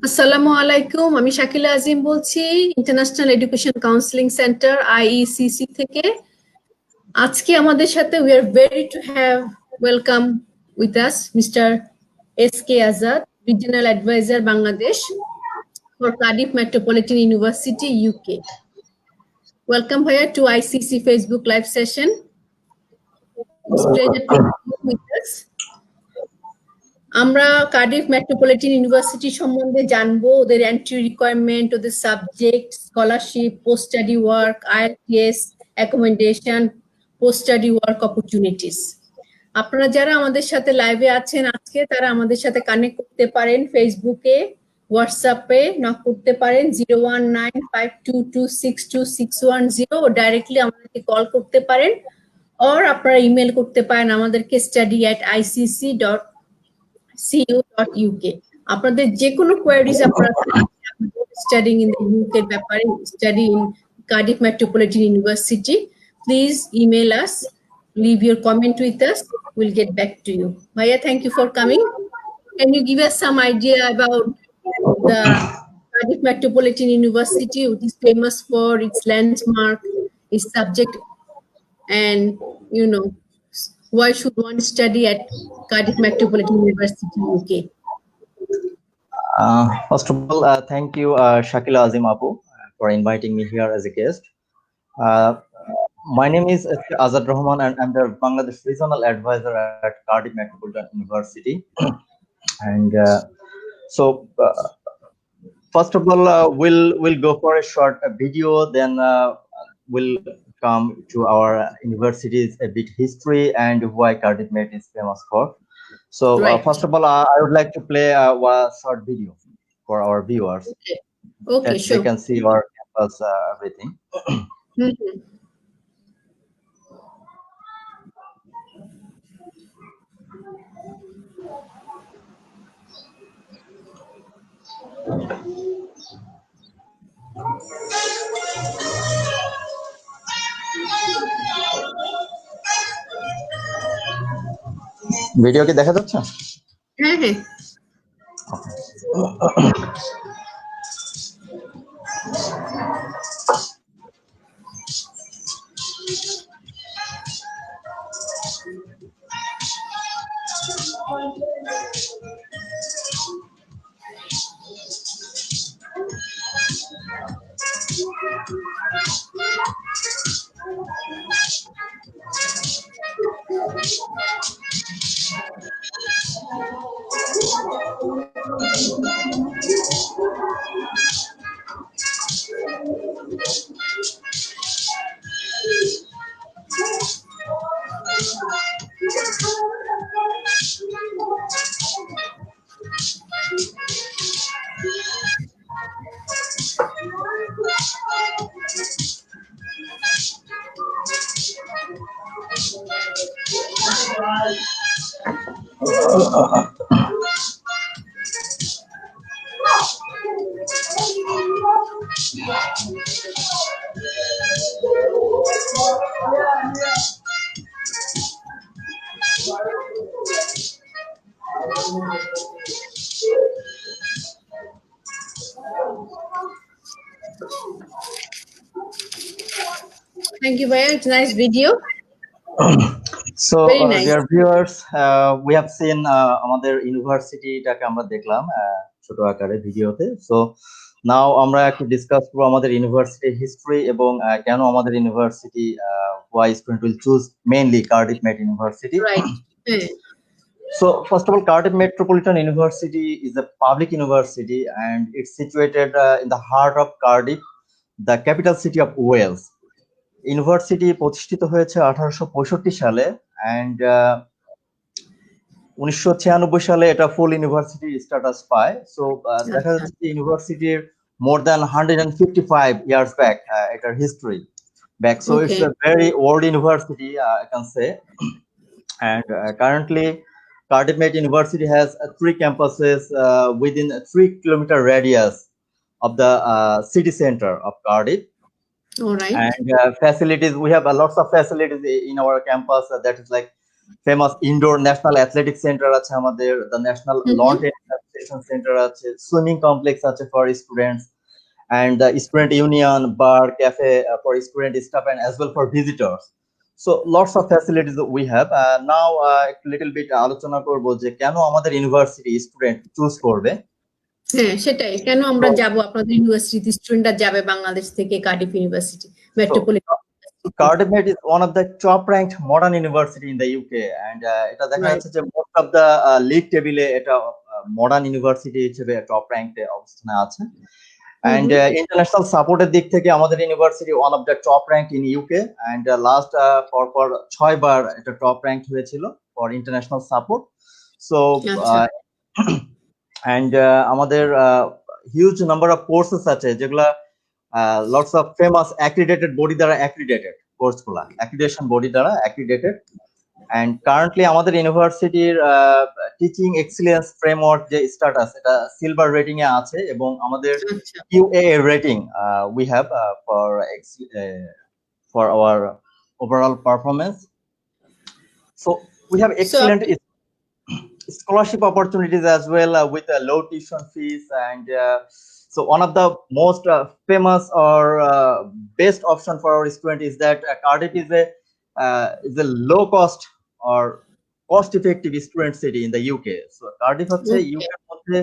আসসালামু আলাইকুম, আমি শাকিলা আজিম বলছি, international education counselling centre IECC থেকে। আজকে আমাদের সাথে we are very to have welcome with us Mr. Sk Azad, Regional Advisor Bangladesh for Cardiff Metropolitan University, UK. Welcome here to ICC Facebook live session. It's a pleasure to have you with us. আমরা Cardiff Metropolitan university সম্বন্ধে জানবো, ওদের entry requirement, ওদের subject, scholarship, post study work, IELTS, accommodation, post study work opportunities. আপনারা যারা আমাদের সাথে লাইভে আছেন আজকে, তারা আমাদের সাথে কানেক্ট করতে পারেন ফেসবুকে, হোয়াটসঅ্যাপে নক করতে পারেন 01952262610 ও ডাইরেক্টলি আমাদেরকে কল করতে পারেন, অর আপনারা ইমেল করতে পারেন আমাদেরকে study@icc.cu.uk। আপনাদের যে কোনো কোয়ারিজ আপনারা স্টাডিং ইন দ্য UK ব্যাপারে, study in Cardiff Metropolitan University, please email us, leave your comment with us, we'll get back to you. Bhaiya, thank you for coming. Can you give us some idea about the Cardiff Metropolitan University, which is famous for its landmark, its subject, and why should one study at Cardiff Metropolitan University, UK? First of all, thank you, Shakila Azim Apu, for inviting me here as a guest. My name is Sk Azad Rahman, and I'm the Bangladesh Regional Advisor at Cardiff Metropolitan University. And first of all, we'll go for a short video, then we'll come to our university's a bit history and why Cardiff Met is famous for. So first of all, I would like to play a short video for our viewers. Okay, sure. They can see our campus, everything. Video কি দেখা যাচ্ছে? হ্যাঁ হ্যাঁ। Thank you, Bhaiya. It's a nice video. So, Very nice. Dear viewers, we have seen আমাদের ইউনিভার্সিটিটাকে আমরা দেখলাম ছোট আকারে ভিডিওতে। So now আমরা একটু ডিসকাস করব আমাদের ইউনিভার্সিটি হিস্ট্রি এবং কেন আমাদের university why student will choose mainly Cardiff Met University. Right. So first of all, Cardiff Metropolitan University is a public university and it's situated in the heart of Cardiff, the capital city of Wales. University প্রতিষ্ঠিত হয়েছে 1865 সালে and 1996 সালে এটা ফুল university status পায়। So দেখা যাচ্ছে যে ইউনিভার্সিটির মোর দ্যান 155 ইয়ার্স ব্যাক এটার history back. So it's a very old university, I can say. And currently Cardiff Met University has 3 campuses within a 3-kilometer radius of the city center of Cardiff. All right. And facilities, we have lots of facilities in our campus, that is like famous indoor national athletic center আছে আমাদের, the national lawn tennis rehabilitation center আছে, swimming complex আছে for students, and the student union, bar, cafe for student staff and as well for visitors. So lots of facilities that we have. Now a little bit আলোচনা করব যে কেন আমাদের university student choose করবে। হ্যাঁ, সেটাই, কেন আমরা যাব, আপনাদের ইউনিভার্সিটি স্টুডেন্টরা যাবে বাংলাদেশ থেকে Cardiff university metropolitan. Cardiff Met is one of the top-ranked modern university in the UK, and এটা দেখা যাচ্ছে যে most of the league table এটা modern university হিসেবে top ranked অবস্থানে আছে। And international support এর দিক থেকে আমাদের university one of the top ranked in UK, and last পর 6 বার এটা top ranked হয়েছিল for international support. So and আমাদের huge number of courses আছে যেগুলা lots of famous accredited body দ্বারা accredited course গুলা, accreditation body দ্বারা accredited, and currently আমাদের ইউনিভার্সিটির টিচিং এক্সিলেন্স ফ্রেমওয়ার্ক যে স্ট্যাটাস এটা সিলভার রেটিং এ আছে, এবং আমাদের QA rating we have for our overall performance. So we have excellent scholarship opportunities as well with low tuition fees, and so one of the most famous or best option for our student is that Cardiff is a low cost or cost effective student city in the UK. So Cardiff হচ্ছে UK এর মধ্যে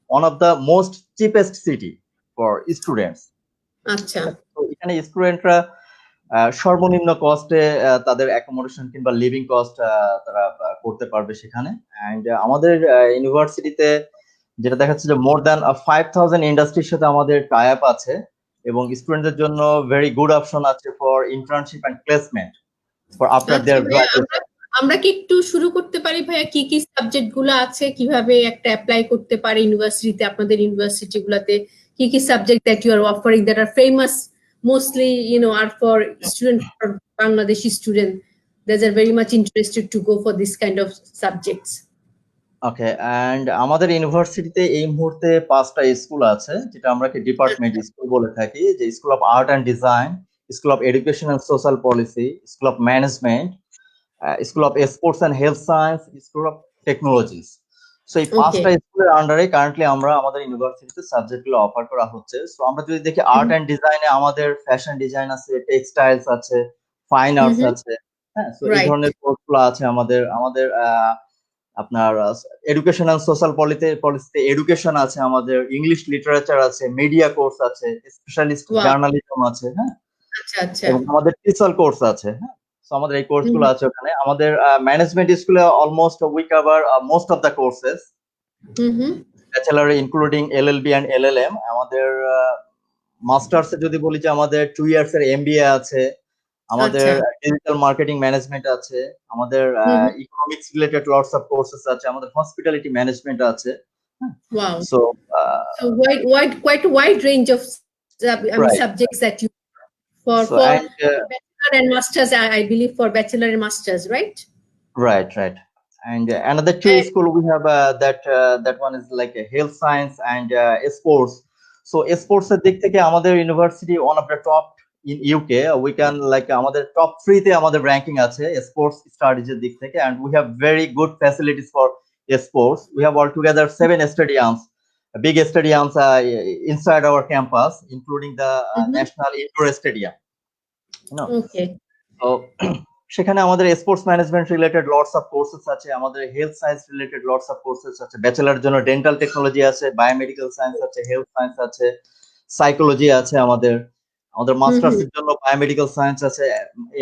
one of the most cheapest city for students. আচ্ছা, তো এখানে স্টুডেন্টরা সর্বনিম্ন কস্টে তাদের accommodation কিংবা লিভিং কস্ট তারা করতে পারবে সেখানে। এন্ড আমাদের ইউনিভার্সিটিতে যেটা দেখাচ্ছে যে মোর দ্যান 5000 ইন্ডাস্ট্রির সাথে আমাদের টাই আপ আছে, এবং স্টুডেন্টদের জন্য ভেরি গুড অপশন আছে for internship and placement for after their graduation. আমরা কি একটু শুরু করতে পারি ভাইয়া, কি কি সাবজেক্ট গুলো আছে, কিভাবে একটা অ্যাপ্লাই করতে পারে ইউনিভার্সিটিতে, আপনাদের ইউনিভার্সিটি গুলাতে কি কি subject that you are offering that are famous mostly are for students, for Bangladeshi students that are very much interested to go for this kind of subjects. Okay, and আমাদের ইউনিভার্সিটিতে এই মুহূর্তে 5টা স্কুল আছে যেটা আমরা কি ডিপার্টমেন্ট স্কুল বলে থাকি, যে school of art and design, school of education and social policy, school of management, school of sports and health science, school of technologies. So এই 5টা স্কুলের আন্ডারে কারেন্টলি আমরা আমাদের ইউনিভার্সিটিতে সাবজেক্টগুলো অফার করা হচ্ছে। সো আমরা যদি দেখি আর্ট এন্ড ডিজাইনে আমাদের ফ্যাশন ডিজাইন আছে, টেক্সটাইলস আছে, ফাইন আর্টস আছে, হ্যাঁ, সো এই ধরনের কোর্সগুলো আছে আমাদের। আপনার এডুকেশন এন্ড সোশ্যাল পলিসিতে এডুকেশন আছে, আমাদের ইংলিশ লিটারেচার আছে, মিডিয়া কোর্স আছে, স্পেশালিস্ট জার্নালিজম আছে, হ্যাঁ, আচ্ছা, এবং আমাদের টিচার কোর্স আছে, হ্যাঁ। সো আমাদের এই কোর্সগুলো আছে ওখানে। আমাদের ম্যানেজমেন্ট স্কুলে almost we cover most of the courses, bachelor including LLB and LLM। আমাদের মাস্টার্সে যদি বলি যে আমাদের 2 ইয়ার্স এর MBA আছে, আমাদের ডিজিটাল মার্কেটিং ম্যানেজমেন্ট আছে, আমাদের economics related lots of courses আছে, আমাদের হসপিটালিটি ম্যানেজমেন্ট আছে। Wow. So quite a wide range of subjects that you for bachelor and masters, I believe, for bachelor and masters, right? Right. And another 2 school we have that one is like a health science and sports. So sports এর দিক থেকে আমাদের university one of the top in UK. We can like আমাদের top 3 তে আমাদের ranking আছে sports studies এর দিক থেকে, and we have very good facilities for sports. We have altogether 7 stadiums, big stadiums inside our campus, including the national indoor stadium. Okay. So সেখানে আমাদের sports management related lots of courses আছে, আমাদের health science related lots of courses আছে, bachelor জন্য dental technology আছে, biomedical science আছে, health science আছে, psychology আছে, আমাদের মাস্টার্স এর জন্য বায়োমেডিক্যাল সায়েন্স আছে,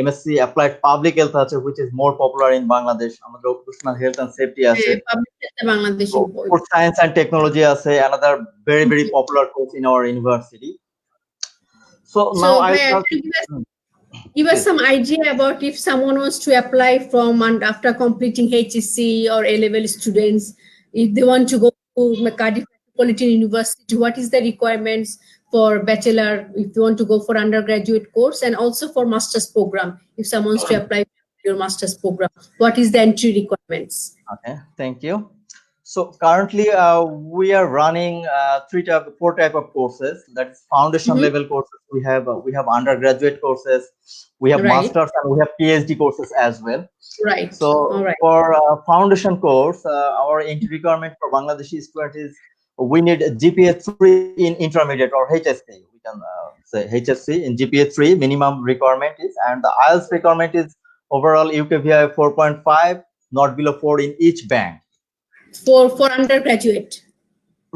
MSc অ্যাপ্লাইড পাবলিক হেলথ আছে, which is more popular in Bangladesh, আমাদের অকুপেশনাল হেলথ এন্ড সেফটি আছে, ফুড সায়েন্স এন্ড টেকনোলজি আছে, another very popular course in our university. So now give us some idea about if someone wants to apply from and after completing HSC or A-level students, if they want to go to Cardiff Metropolitan University, what is the requirements for bachelor, if you want to go for undergraduate course, and also for master's program, if someone wants to apply for your master's program, what is the entry requirements? Okay, thank you. So currently we are running four type of courses. That is foundation level courses. We have undergraduate courses, we have Right. masters, and we have PhD courses as well. Right. So All right. for foundation course, our entry requirement for Bangladeshi student is we need GPA 3 in intermediate or HSC. We can say HSC in GPA 3 minimum requirement is, and the IELTS requirement is overall UKVI 4.5, not below 4 in each band. For undergraduate.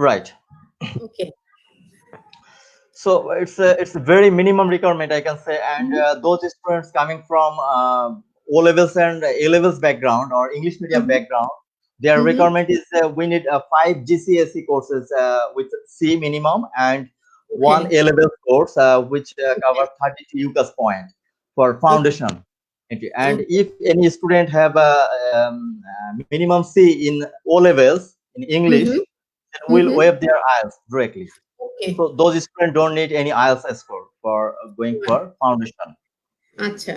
Right. Okay. So it's a very minimum requirement, I can say, and those students coming from O levels and A levels background or English medium background, their requirement is we need 5 GCSE courses with C minimum and one A level course which covers 32 UCAS point for foundation. And if any student have a minimum C in O levels in English, then we'll waive their IELTS directly. Okay. So those students don't need any IELTS score for going for foundation. Acha.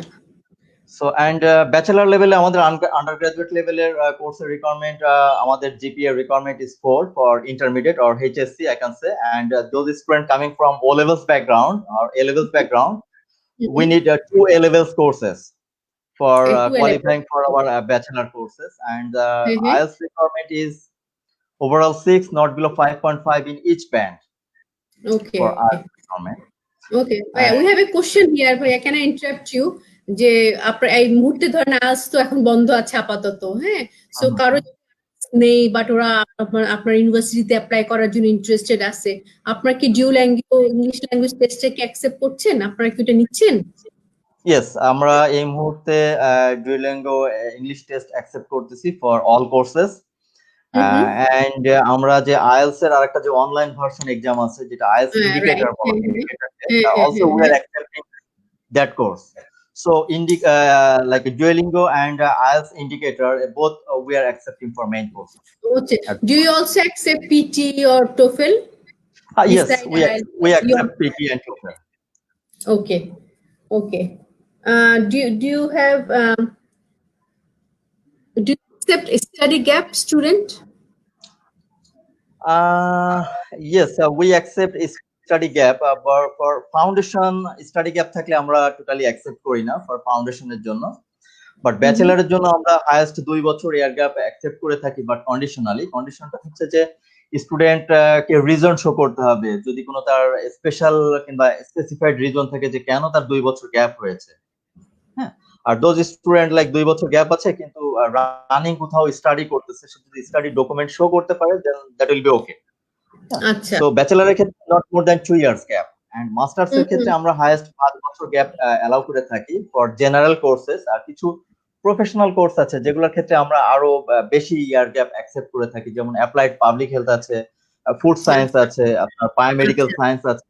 So and bachelor level আমাদের undergraduate level course requirement আমাদের GPA requirement is 4 for intermediate or HSC, I can say, and those students coming from O levels background or A levels background, we need 2 A levels courses for qualifying for our bachelor courses, and IELTS requirement is overall 6, not below 5.5 in each band. Okay. For IELTS requirement. Okay. We have a question here. Bhaiya, can I interrupt you? যে আপনার এই মুহূর্তে ধরেন আজ তো এখন বন্ধ আছে আপাতত, হ্যাঁ, সো কারো নেই বাট ওরা আপনার ইউনিভার্সিটিতে অ্যাপ্লাই করার জন্য ইন্টারেস্টেড আছে, আপনারা কি ডিউ ল্যাঙ্গুয়েজ ইংলিশ ল্যাঙ্গুয়েজ টেস্টে কি অ্যাকসেপ্ট করছেন? আপনারা কি এটা নিচ্ছেন? Yes, আমরা এই মুহূর্তে ডুয়োলিঙ্গো ইংলিশ টেস্ট অ্যাকসেপ্ট করতেছি ফর অল কোর্সেস, এন্ড আমরা যে আইএলটিএস এর আরেকটা যে অনলাইন ভার্সন এক্সাম আছে যেটা IELTS indicator also we are accepting that course. So like Duolingo and IELTS indicator, both we are accepting for main courses. Okay. Do you also accept PT or TOEFL? Yes, we accept PT and TOEFL. Okay. Okay. Do you have do you accept a study gap student? Yes, we accept a study gap, but for foundation study gap থাকলে আমরা totally accept করি না for ফাউন্ডেশনের জন্য, but ব্যাচেলারের জন্য আমরা highest 2 বছর air gap accept করে থাকি, বাট কন্ডিশনালি। কন্ডিশনটা হচ্ছে যে স্টুডেন্ট কে রিজন শো করতে হবে, যদি কোনো তার স্পেশাল কিংবা স্পেসিফাইড রিজন থাকে যে কেন তার 2 বছর গ্যাপ হয়েছে। হ্যাঁ, আর দোজ স্টুডেন্ট লাইক 2 বছর গ্যাপ আছে কিন্তু রানিং কোথাও স্টাডি করতেছে, সে যদি স্টাডি ডকুমেন্ট শো করতে পারে then that will be okay. আচ্ছা। সো ব্যাচেলারের ক্ষেত্রে not more than 2 years gap, and masters এর ক্ষেত্রে আমরা হাইয়েস্ট 5 বছর গ্যাপ অ্যালাউ করে থাকি ফর জেনারেল কোর্সেস। আর কিছু প্রফেশনাল কোর্স আছে যেগুলোর ক্ষেত্রে আমরা আরো বেশি ইয়ার গ্যাপ অ্যাকসেপ্ট করে থাকি, যেমন অ্যাপ্লাইড পাবলিক হেলথ আছে, ফুড সায়েন্স আছে, আপনার বায়োমেডিক্যাল সায়েন্স আছে,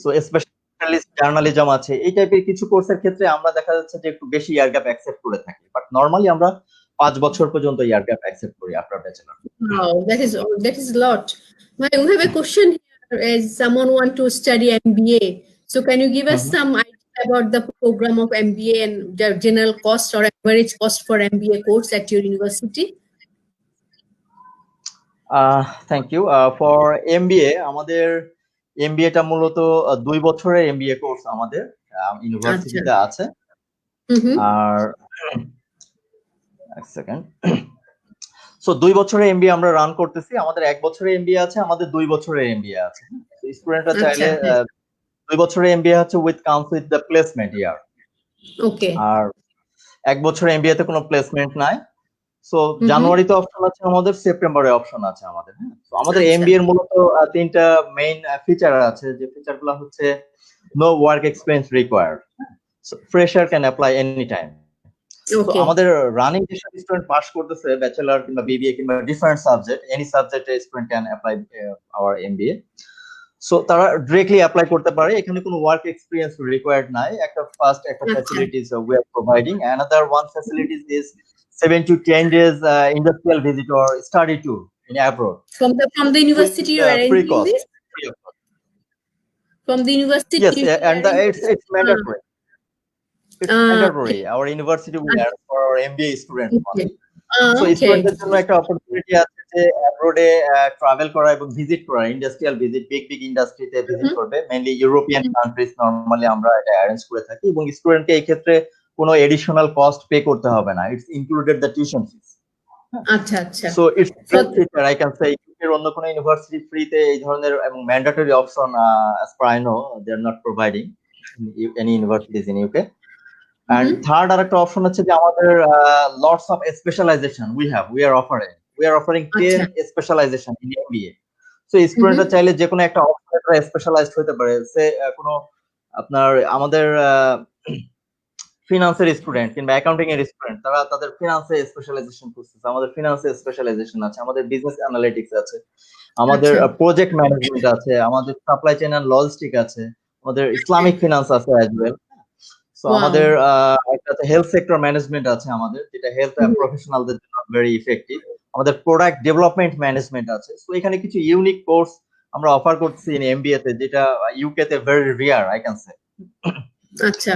সো স্পেশালিস্ট জার্নালিজম আছে। এই টাইপের কিছু কোর্সের ক্ষেত্রে আমরা দেখা যাচ্ছে যে একটু বেশি ইয়ার গ্যাপ অ্যাকসেপ্ট করে থাকি, বাট নরমালি আমরা 5 বছর পর্যন্ত ইয়ার গ্যাপ অ্যাকসেপ্ট করি after bachelor. Wow, that is a lot. We have a question here as someone want to study MBA. So can you give us some idea about the program of MBA and the general cost or average cost for MBA course at your university? Thank you. For MBA, আমাদের MBA টা মূলত 2 বছরের MBA course আমাদের ইউনিভার্সিটিতে আছে। আর এক second. So 2 বছরের MBA আমরা রান করতেছি। আমাদের 1 বছরের MBA আছে, আমাদের 2 বছরের MBA আছে। স্টুডেন্টরা চাইলে 2 বছরের MBA হচ্ছে with counts with the placement year. Okay. আর 1 বছরের MBA তে কোনো প্লেসমেন্ট নাই। সো জানুয়ারিতে অপশন আছে আমাদের, সেপ্টেম্বরে অপশন আছে আমাদের। তো আমাদের MBA এর মূলত 3টা মেইন ফিচার আছে, যে ফিচারগুলো হচ্ছে no work experience required, so fresher can apply any time. তো আমাদের রানিং যে সব স্টুডেন্ট পাস করতেছে ব্যাচেলর কিংবা BBA কিংবা ডিফারেন্ট সাবজেক্ট, এনি সাবজেক্টে student can apply our MBA। So তারা ডিরেক্টলি অ্যাপ্লাই করতে পারে, এখানে কোনো ওয়ার্ক এক্সপেরিয়েন্স রিকোয়ার্ড নাই। একটা facilities we are providing, another one facilities is 7 to 10 days industrial visit or study tour in abroad. From the university you are arranging this? From the university? Yes, and it's mandatory. It's mandatory. Our university will ask for our MBA students. So students জন্য একটা opportunity আছে যে অ্যাব্রোডে travel করা এবং visit করা, industrial visit, big ইন্ডাস্ট্রিতে visit করবে, mainly European countries normally আমরা এটা অ্যারেঞ্জ করে থাকি, এবং স্টুডেন্টকে এই ক্ষেত্রে কোনো এডিশনাল কস্ট পে করতে হবে না, it's included the tuition fees. আচ্ছা আচ্ছা, so it's great feature, I can say. এর অন্য কোনো ইউনিভার্সিটি ফ্রিতে এই ধরনের এবং mandatory option as per I know they are not providing any universities in UK. And third আরেকটা অপশন হচ্ছে যে আমাদের lots of specialization we are offering 10 specialization in MBA. So স্টুডেন্টরা চাইলে যে কোনো একটা অপশনে স্পেশালাইজড হতে পারে। সে কোনো আপনার আমাদের ফিনান্সের স্টুডেন্ট কিংবা অ্যাকাউন্টিং এর স্টুডেন্ট, তারা তাদের ফিনান্সে স্পেশালাইজেশন করতেছে, আমাদের ফিনান্সে স্পেশালাইজেশন আছে, আমাদের বিজনেস অ্যানালিটিক্স আছে, আমাদের প্রজেক্ট ম্যানেজমেন্ট আছে, আমাদের সাপ্লাই চেইন এন্ড লজিস্টিক আছে, আমাদের ইসলামিক ফিনান্স আছে অ্যাজ ওয়েল। সো আমাদের একটা হেলথ সেক্টর ম্যানেজমেন্ট আছে আমাদের, যেটা হেলথ প্রফেশনালদের জন্য ভেরি ইফেক্টিভ। আমাদের প্রোডাক্ট ডেভেলপমেন্ট ম্যানেজমেন্ট আছে। সো এখানে কিছু ইউনিক কোর্স আমরা অফার করছি ইন এমবিএ তে, যেটা ইউকে তে very rare, I can say. আচ্ছা,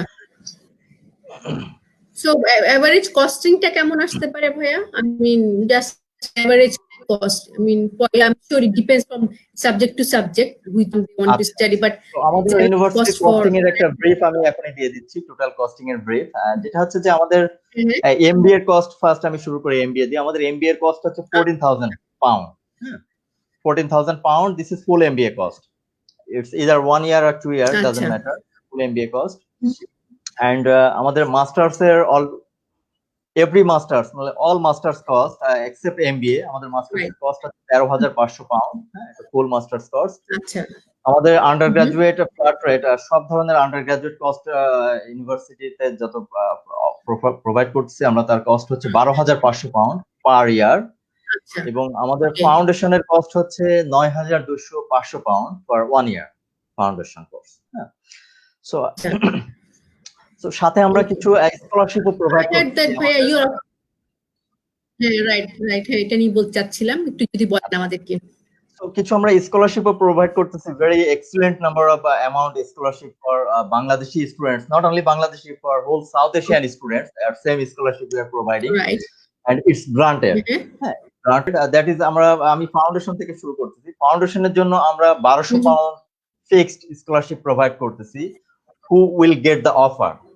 সো এভারেজ কস্টিংটা কেমন আসতে পারে ভাইয়া? I mean just average cost. I mean, I'm sure it depends from subject to subject which you want to study, but আমাদের ইউনিভার্সিটি কস্টিং এর একটা ব্রিফ আমি এখনই দিয়ে দিচ্ছি, টোটাল কস্টিং এর ব্রিফ, যেটা হচ্ছে যে আমাদের এমবিএ এর কস্ট, ফার্স্ট আমি শুরু করি এমবিএ দিয়ে। আমাদের এমবিএ এর কস্ট হচ্ছে 14,000 pound. 14,000 pound, this is full MBA cost. It's either 1 year or 2 year, doesn't matter, full MBA cost. And আমাদের মাস্টার্স এর এভরি মাস্টার্স মানে all masters cost except MBA, আমাদের মাস্টার্স কস্ট হচ্ছে 13,500 pound. হ্যাঁ, এটা ফুল masters cost. আচ্ছা, আমাদের under graduate flat rate, সব ধরনের আন্ডার গ্রাজুয়েট কস্ট ইউনিভার্সিটিতে যত প্রোভাইড করতেছি আমরা, তার কস্ট হচ্ছে 12,500 পাউন্ড পার ইয়ার। এবং আমাদের ফাউন্ডেশনের কস্ট হচ্ছে 9,200 পাউন্ড পার 1 ইয়ার ফাউন্ডেশন কোর্স। হ্যাঁ, সো সাথে আমরা কিছু স্কলারশিপও প্রোভাইড করছি। রাইট, এটা নিয়ে বলতে চাচ্ছিলাম, একটু যদি বলেন আমাদেরকে। কিছু আমরা স্কলারশিপও প্রোভাইড করতেছি, very excellent number of amount scholarship for Bangladeshi students, not only Bangladeshi, for whole South Asian students, same scholarship we are providing, right, and it's granted. হ্যাঁ, granted, that is আমি ফাউন্ডেশন থেকে শুরু করতেছি। ফাউন্ডেশনের জন্য আমরা 1,200 pound fixed scholarship provide করতেছি। who will get the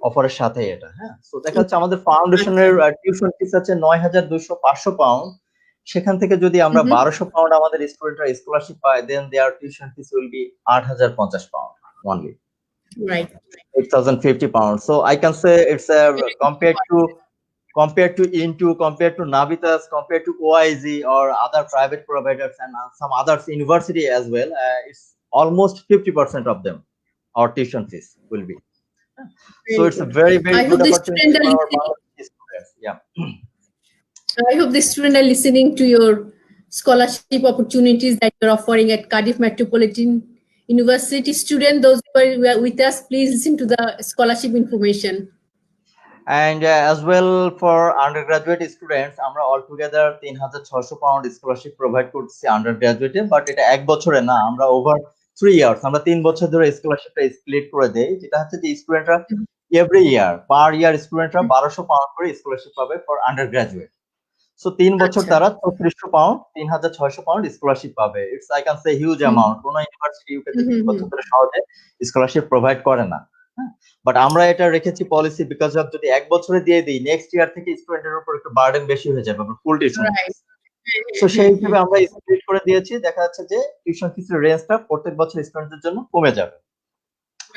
অফারের সাথে এটা। হ্যাঁ, সো দেখা যাচ্ছে আমাদের ফাউন্ডেশনের টিউশন ফিস আছে 9,200 পাউন্ড। সেখান থেকে যদি আমরা 1,200 পাউন্ড আমাদের স্টুডেন্টরা স্কলারশিপ পায়, then their tuition fees will be 8,050 pound only, right, 8,050 pounds. So I can say it's compared to Into, compared to Navitas, compared to OIZ or other private providers and some others university as well, it's almost 50% of them our tuition fees will be. So it's a very good opportunity for our Bangladeshi students. Yeah. I hope the students are listening to your scholarship opportunities that you're offering at Cardiff Metropolitan University. Students, those who are with us, please listen to the scholarship information. And as well for undergraduate students, আমরা altogether 3,600 pound scholarship provide করছি আন্ডারগ্রাজুয়েটে, but এটা এক বছরে না, আমরা over 3 years, আমরা 3 বছর ধরে স্কলারশিপটা স্প্লিট করে দেই, যেটা হচ্ছে যে স্টুডেন্টরা এভরি ইয়ার পার ইয়ার স্টুডেন্টরা 1,200 পাউন্ড করে স্কলারশিপ পাবে ফর আন্ডারগ্রাজুয়েট। সো 3 বছর তারা 3,400 পাউন্ড, 3,600 পাউন্ড স্কলারশিপ পাবে। It's I can say huge amount. কোন ইউনিভার্সিটি ইউকেতে 3 বছর ধরে সহজে স্কলারশিপ প্রোভাইড করে না। বাট আমরা এটা রেখেছি পলিসি, বিকজ অফ যদি এক বছরে দিয়ে দিই, নেক্সট ইয়ার থেকে স্টুডেন্টের উপর একটু বার্ডেন বেশি হয়ে যাবে, ফুল টিউশন। সো সেই হিসেবে আমরা স্প্লিট করে দিয়েছি, দেখা যাচ্ছে যে টিউশন ফিসের রেঞ্জটা প্রত্যেক বছর স্টুডেন্টদের জন্য কমে যাবে।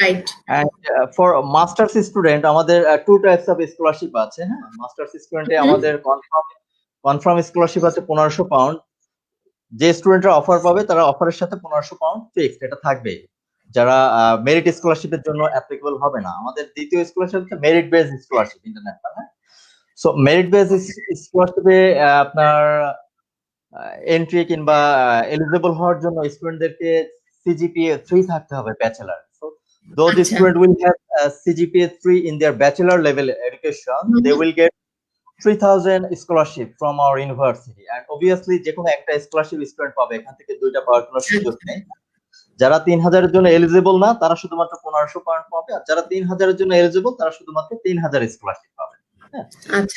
Right, and for masters student আমাদের 2 টাইপস অফ স্কলারশিপ আছে। হ্যাঁ, মাস্টার্স স্টুডেন্টে আমাদের কনফার্ম স্কলারশিপ আছে 1,500 পাউন্ড। যে স্টুডেন্টরা অফার পাবে তারা অফারের সাথে 1,500 পাউন্ড ফিক্সড, এটা থাকবে। যারা মেরিট স্কলারশিপের জন্য অ্যাপ্লিকেবল হবে না, আমাদের দ্বিতীয় স্কলারশিপ হচ্ছে মেরিট বেসড স্কলারশিপ ইন্টারন্যাশনাল। হ্যাঁ, সো মেরিট বেসড স্কলারশিপে আপনার এন্ট্রি কিংবা এলিজিবল হওয়ার জন্য স্টুডেন্টদেরকে সিজিপিএ 3 থাকতে হবে, bachelor. So those students will have CGPA 3 in their bachelor level education, they will get 3,000 scholarship from our university, and obviously যে কোনো একটা স্কলারশিপ স্টুডেন্ট পাবে, এখান থেকে দুইটা পাওয়ার কোনো সুযোগ নেই। যারা 3,000 এর জন্য এলিজিবল না, তারা শুধুমাত্র 1,500 পাউন্ড পাবে, আর যারা 3,000 এর জন্য এলিজিবল, তারা শুধুমাত্র 3,000 স্কলারশিপ পাবে।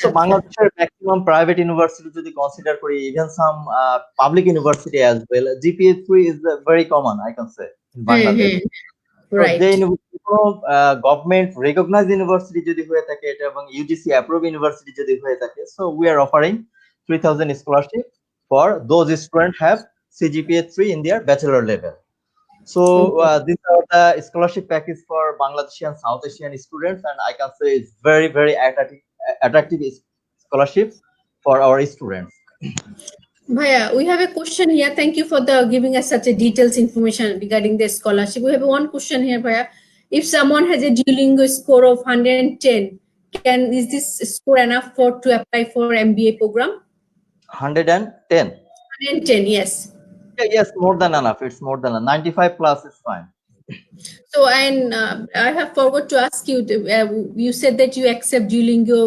So Bangladesh's maximum private university যদি consider করি, even some public university as well, GPA 3 is very common, I can say, in Bangladesh. So Right. যে গভর্নমেন্ট রিকগনাইজড ইউনিভার্সিটি যদি হয়ে থাকে এটা এবং ইউজিসি অ্যাপ্রুভ ইউনিভার্সিটি যদি হয়ে থাকে, so we are offering 3000 scholarship for those students have CGPA 3 in their bachelor level. So these are the scholarship package for Bangladeshi and South Asian students, and I can say it's very attractive scholarship for our students. Bhaiya, we have a question here. Thank you for the giving us such a details information regarding the scholarship. We have one question here, Bhaiya. If someone has a Duolingo score of 110, is this score enough to apply for MBA program? 110. 110, yes. Yes, more than enough. It's more than enough. 95 plus is fine. So, and I have forgot to ask you. You said that you accept Duolingo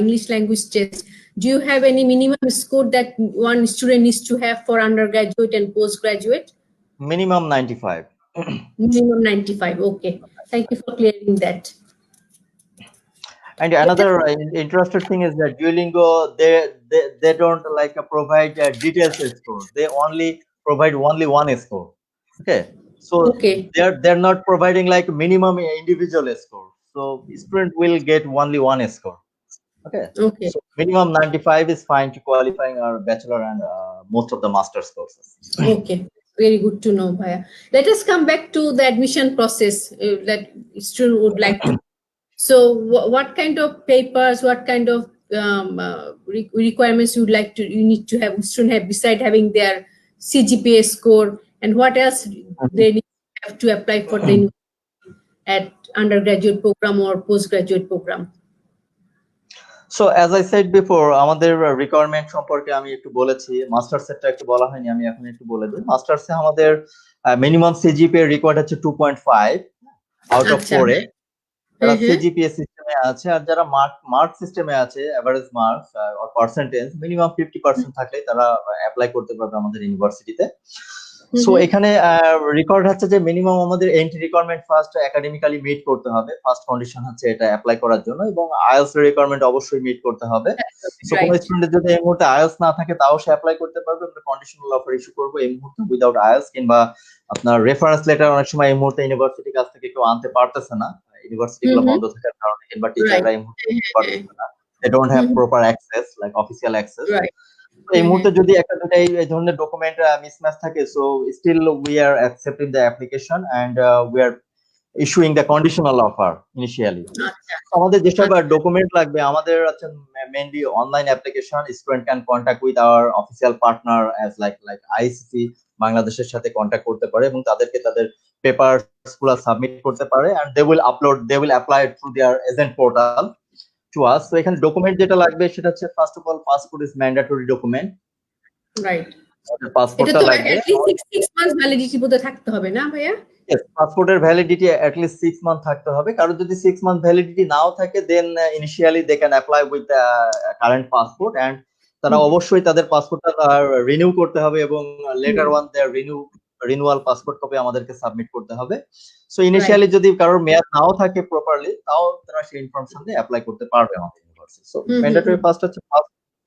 English language test. Do you have any minimum score that one student needs to have for undergraduate and postgraduate? Minimum 95. Minimum 95. Okay. Thank you for clearing that. And another interesting thing is that Duolingo, they don't like provide details score. They only provide only one score. Okay. So they're not providing like minimum individual score. So student will get only one score. Okay. So minimum 95 is fine to qualifying our bachelor and most of the master's courses. Okay. Very good to know, Bhaiya. Let us come back to the admission process that student would like to. So what kind of papers, what kind of requirements you need to have student have beside having their CGPA score, and what else they need to have to apply for the at undergraduate program or postgraduate program? So as I said before, আমাদের requirement সম্পর্কে আমি একটু বলেছি, masters এরটা একটু বলা হয়নি, আমি এখন একটু বলে দিই। মাস্টার্সে আমাদের মিনিমাম সিজিপিএ রিকোয়ার্ড হচ্ছে 2.5 আউট অফ 4 এ। যারা সিজিপিএ সিস্টেমে আছে আর যারা মার্ক সিস্টেমে আছে, average marks or percentage minimum 50% থাকলে তারা অ্যাপ্লাই করতে পারবে আমাদের ইউনিভার্সিটিতে। সো এখানে রেকর্ড হচ্ছে যে মিনিমাম আমাদের entry requirement first academically meet করতে হবে, ফার্স্ট কন্ডিশন হচ্ছে এটা অ্যাপ্লাই করার জন্য, এবং আইএলটিএস এর রিকোয়ারমেন্ট অবশ্যই মিট করতে হবে। সো কোন স্টুডেন্টের যদি এই মুহূর্তে আইএলটিএস না থাকে তাও সে অ্যাপ্লাই করতে পারবে, আমরা কন্ডিশনাল অফার ইস্যু করব এই মুহূর্তে উইদাউট আইএলটিএস, কিংবা আপনার রেফারেন্স লেটার অনেক সময় এই মুহূর্তে ইউনিভার্সিটির কাছ থেকে কেউ আনতে পারতেছে না, ইউনিভার্সিটিগুলো বন্ধ থাকার কারণে, কিংবা টিচাররা এই মুহূর্তে পারতেছে না, they don't have proper access like official access. এই মুহূর্তে যদি একটা দুটো এই ধরনের ডকুমেন্ট মিসম্যাচ থাকে, so still we are accepting the application and we are issuing the conditional offer initially. আমাদের যেসব ডকুমেন্ট লাগবে, আমাদের আছে mainly online application, student can contact with our official partner as like ICC বাংলাদেশের সাথে contact করতে পারে এবং তাদেরকে তাদের পেপারস গুলো সাবমিট করতে পারে, and they will apply through their agent portal to us. So এখানে ডকুমেন্ট যেটা লাগবে সেটা হচ্ছে first of all passport is mandatory document, right? পাসপোর্টটা লাগবে, at least 6 months ভ্যালিডিটি বোধহয় থাকতে হবে না ভাইয়া? यस, পাসপোর্টের ভ্যালিডিটি at least 6 মান্থ থাকতে হবে। কারণ যদি 6 মান্থ ভ্যালিডিটি নাও থাকে, then initially they can apply with current passport, and তারা অবশ্যই তাদের পাসপোর্টটা রিনিউ করতে হবে এবং later on their renewal passport copy আমাদেরকে সাবমিট করতে হবে। সো ইনিশিয়ালি যদি কারোর মেয়াদ নাও থাকে প্রপারলি, তাও তারা সেই ইনফরমেশন দিয়ে অ্যাপ্লাই করতে পারবে আমাদের ইউনিভার্সিটি। সো ম্যান্ডেটরি ফার্স্ট হচ্ছে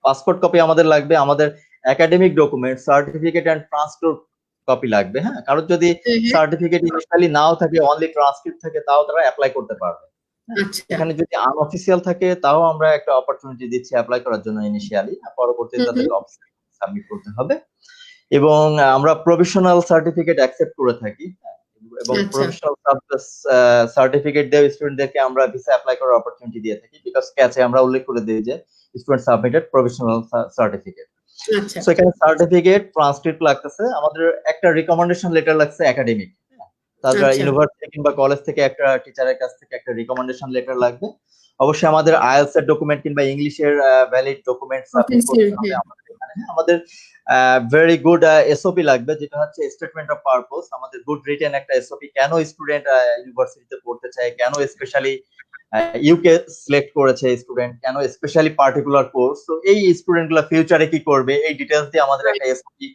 পাসপোর্ট কপি আমাদের লাগবে, আমাদের academic document, certificate and transcript copy লাগবে। হ্যাঁ, কারণ যদি সার্টিফিকেট ইনিশিয়ালি নাও থাকে, অনলি ট্রান্সক্রিপ্ট থাকে, তাও তারা অ্যাপ্লাই করতে পারবে। এখানে যদি আনঅফিশিয়াল থাকে, তাও আমরা একটা অপরচুনিটি দিচ্ছি অ্যাপ্লাই করার জন্য ইনিশিয়ালি, পরবর্তীতে তাদের অফিসিয়ালি সাবমিট করতে হবে। এবং আমরা প্রভিশনাল সার্টিফিকেট অ্যাকসেপ্ট করে থাকি, এবং প্রফেশনাল সার্টিফিকেট দিয়ে স্টুডেন্টদেরকে আমরা ভিসা অ্যাপ্লাই করার অপরচুনিটি দিয়ে থাকি, বিকজ ক্যাচে আমরা উল্লেখ করে দিই যে student submitted professional certificate. So এখানে সার্টিফিকেট, ট্রান্সক্রিপ্ট লাগতেছে, আমাদের একটা রিকমেন্ডেশন লেটার লাগছে একাডেমিক, তাছাড়া ইউনিভার্সিটি কিংবা কলেজ থেকে একটা টিচারের কাছ থেকে একটা রিকমেন্ডেশন লেটার লাগবে। অবশ্যই আমাদের আইএলটিএস এর ডকুমেন্ট কিংবা ইংলিশের ভ্যালিড ডকুমেন্ট সাবমিট করতে হবে আমাদের এখানে। আমাদের ভেরি গুড এসওপি লাগবে, যেটা হচ্ছে স্টেটমেন্ট অফ পারপোজ, আমাদের গুড রিটেন একটা এসওপি, কেন স্টুডেন্ট ইউনিভার্সিটিতে পড়তে চায়, কেন স্পেশালি ইউকে সিলেক্ট করেছে স্টুডেন্ট, কেন স্পেশালি পার্টিকুলার কোর্স, তো এই স্টুডেন্টগুলো ফিউচারে কি করবে, এই ডিটেইলস দিয়ে আমাদের একটা এসওপি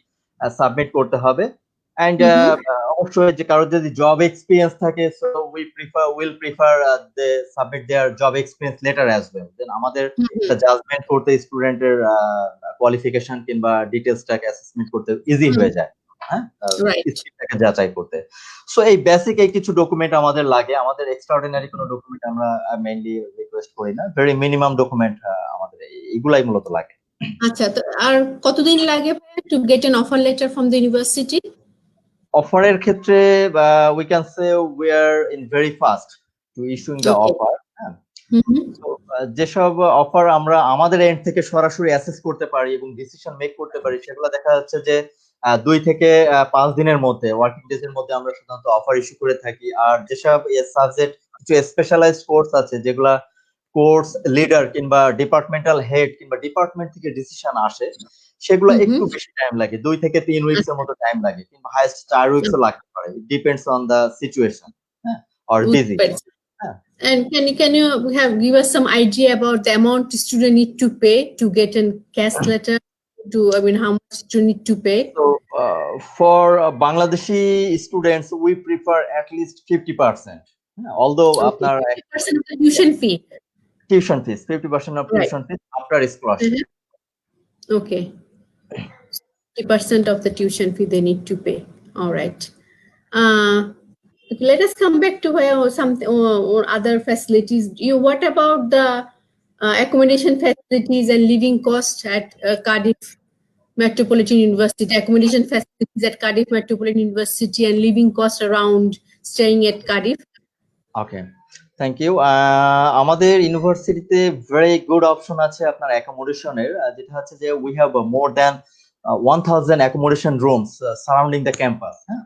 সাবমিট করতে হবে। and অবশ্যই যে কারোর যদি জব এক্সপিরিয়েন্স থাকে, so will prefer they submit their job experience letter as well. Then আমাদের একটা জাজমেন্ট করতে স্টুডেন্টের কোয়ালিফিকেশন কিংবা ডিটেইলসটাকে অ্যাসেসমেন্ট করতে ইজি হয়ে যায়, হ্যাঁ, স্কিলটাকে যাচাই করতে। সো এই বেসিক এই কিছু ডকুমেন্ট আমাদের লাগে। আমাদের এক্সট্রাঅর্ডিনারি কোনো ডকুমেন্ট আমরা মেইনলি রিকোয়েস্ট করি না, ভেরি মিনিমাম ডকুমেন্ট আমাদের এইগুলাই মূলত লাগে। আচ্ছা, তো আর কতদিন লাগে to get an offer letter from the university? অফারের ক্ষেত্রে we can say we are in very fast to issuing the offer. যেসব অফার আমরা আমাদের এন্ড থেকে সরাসরি অ্যাসেস করতে পারি এবং ডিসিশন মেক করতে পারি, সেগুলো দেখা যাচ্ছে যে 2 থেকে 5 দিনের মধ্যে, ওয়ার্কিং ডেজ এর মধ্যে আমরা সাধারণত অফার ইস্যু করে থাকি। আর যেসব সাবজেক্ট কিছু স্পেশালাইজড কোর্স আছে, যেগুলা কোর্স লিডার কিংবা ডিপার্টমেন্টাল হেড কিংবা ডিপার্টমেন্ট থেকে ডিসিশন আসে, সেগুলো একটু বেশি টাইম লাগে, 2 থেকে 3 উইকস এর মতো টাইম লাগে, কিংবা হাইয়েস্ট 4 উইকসও লাগতে পারে। It depends on the situation, হ্যাঁ, or busy. And can you give us some idea about the amount student need to pay to get a cash letter? How much you need to pay? So for Bangladeshi students, we prefer at least 50%. Although after 50% of the tuition fee. Tuition fees, 50% of tuition fees after scholarship. Okay. 50% of the tuition fee they need to pay. All right. Let us come back to something or other facilities. What about the accommodation facilities and living costs at Cardiff Metropolitan University? Accommodation facilities at Cardiff Metropolitan University and living costs around staying at Cardiff. Okay, thank you. আমাদের ইউনিভার্সিটিতে very good option আছে আপনার অ্যাকোমোডেশনের, যেটা হচ্ছে যে we have more than 1000 accommodation rooms surrounding the campus. হ্যাঁ,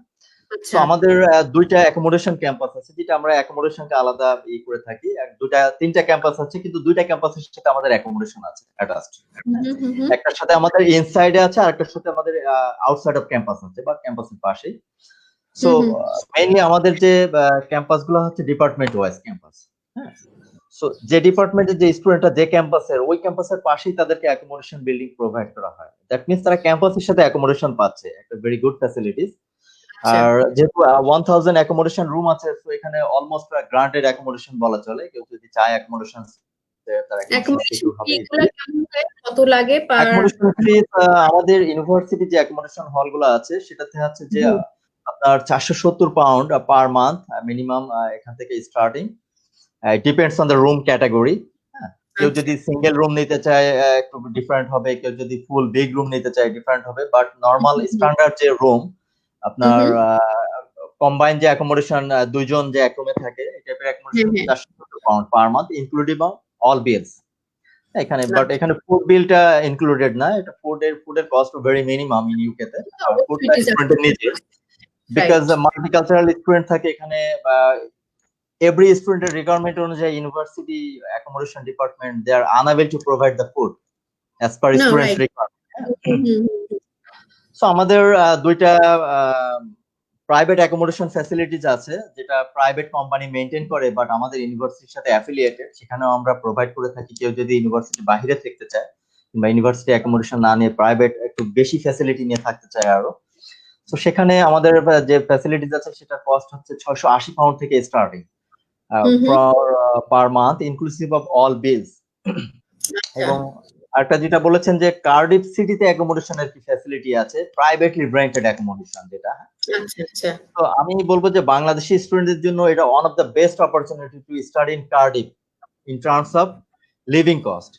তো আমাদের 2টা অ্যাকোমোডেশন ক্যাম্পাস আছে, যেটা আমরা অ্যাকোমোডেশনকে আলাদা করে থাকি। 3টা ক্যাম্পাস আছে, কিন্তু 2টা ক্যাম্পাসের সাথে আমাদের অ্যাকোমোডেশন আছে অ্যাটাচড। একটার সাথে আমাদের ইনসাইডে আছে, আর একটার সাথে আমাদের আউটসাইড অফ ক্যাম্পাস আছে, বা ক্যাম্পাসের পাশেই। সো মেইনলি আমাদের যে ক্যাম্পাস গুলো হচ্ছে ডিপার্টমেন্ট ওয়াইজ ক্যাম্পাস। হ্যাঁ, সো যে ডিপার্টমেন্টের যে স্টুডেন্টরা যে ক্যাম্পাসের, ওই ক্যাম্পাসের পাশেই তাদেরকে অ্যাকোমোডেশন বিল্ডিং প্রোভাইড করা হয়। দ্যাট মিন্স তারা ক্যাম্পাসের সাথে অ্যাকোমোডেশন পাচ্ছে, একটা ভেরি গুড ফ্যাসিলিটিস। আর যেহেতু 1000 অ্যাকোমোডেশন রুম আছে, তো এখানে অলমোস্ট গ্রান্টেড অ্যাকোমোডেশন বলা চলে। কেউ যদি চায় অ্যাকোমোডেশন, কত লাগে আমাদের ইউনিভার্সিটি যে অ্যাকোমোডেশন হল গুলো আছে, সেটাতে হচ্ছে যে আপনার 470 পাউন্ড পার মান্থ মিনিমাম এখান থেকে starting. Depends on the room category. কেউ যদি সিঙ্গেল রুম নিতে চায় একটু ডিফারেন্ট হবে, কেউ যদি ফুল বিগ রুম নিতে চায় ডিফারেন্ট হবে, বাট নরমাল স্ট্যান্ডার্ড যে রুম আপনার কম্বাইন যে অ্যাকোমোডেশন, দুইজন যে এক রুমে থাকে, এই টাইপের accommodation 470 pound per month including all bills. এখানে বাট এখানে ফুড বিলটা ইনক্লুডেড না, এটা ফুডের cost very minimum in UK তে। ফুডটা স্টুডেন্টের নিজে, বিকজ মাল্টিকালচারাল স্টুডেন্ট থাকে এখানে। এভরি স্টুডেন্টের রিকোয়ারমেন্ট অনুযায়ী university accommodation department they are unable to provide the food as per students requirement. So আমাদের 2টা প্রাইভেট অ্যাকোমোডেশন ফ্যাসিলিটিস আছে, যেটা প্রাইভেট কোম্পানি মেইনটেইন করে, বাট আমাদের ইউনিভার্সিটির সাথে অ্যাফিলিয়েটেড। সেখানেও আমরা প্রোভাইড করে থাকি। কেউ যদি ইউনিভার্সিটি বাইরে থাকতে চায় কিংবা ইউনিভার্সিটি অ্যাকোমোডেশন না নিয়ে প্রাইভেট একটু বেশি ফ্যাসিলিটি নিয়ে থাকতে চায় আরো, তো সেখানে আমাদের যে ফ্যাসিলিটিস আছে সেটার কস্ট হচ্ছে 680 পাউন্ড থেকে starting per month inclusive of all bills. এবং আরেকটা যেটা বলেছেন যে কার্ডিফ সিটিতে অ্যাকোমোডেশনের কি ফ্যাসিলিটি আছে, প্রাইভেটলি রেন্টেড অ্যাকোমোডেশন যেটা। তো আমি বলবো যে বাংলাদেশি স্টুডেন্টদের জন্য এটা one of the best opportunity to study in Cardiff in terms of living cost.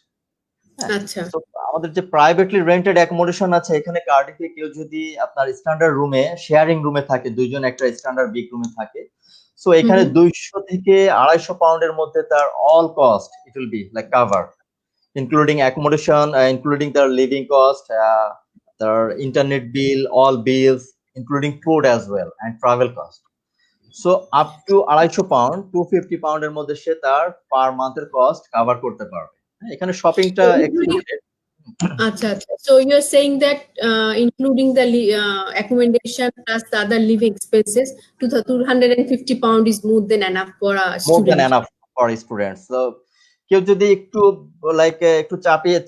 আমাদের যে প্রাইভেটলি রেন্টেড অ্যাকোমোডেশন আছে, এখানে কার্ডিফে কেউ যদি আপনার স্ট্যান্ডার্ড রুমে, শেয়ারিং রুমে থাকে, দুইজন একটা স্ট্যান্ডার্ড বিগ রুমে থাকে, সো এখানে 200 থেকে 250 পাউন্ডের মধ্যে তার all cost it will be like cover, including accommodation, including their living cost, their internet bill, all bills, including food as well, and travel cost. So up to 250 pound, 250 pound এর মধ্যে সে তার পার মান্থের cost cover করতে পারবে। এখানে শপিংটা excluded. আচ্ছা, so you're saying that including the accommodation plus the other living expenses, 250 pound is more than enough for a student. More than enough for students. So কেউ যদি একটু লাইক একটু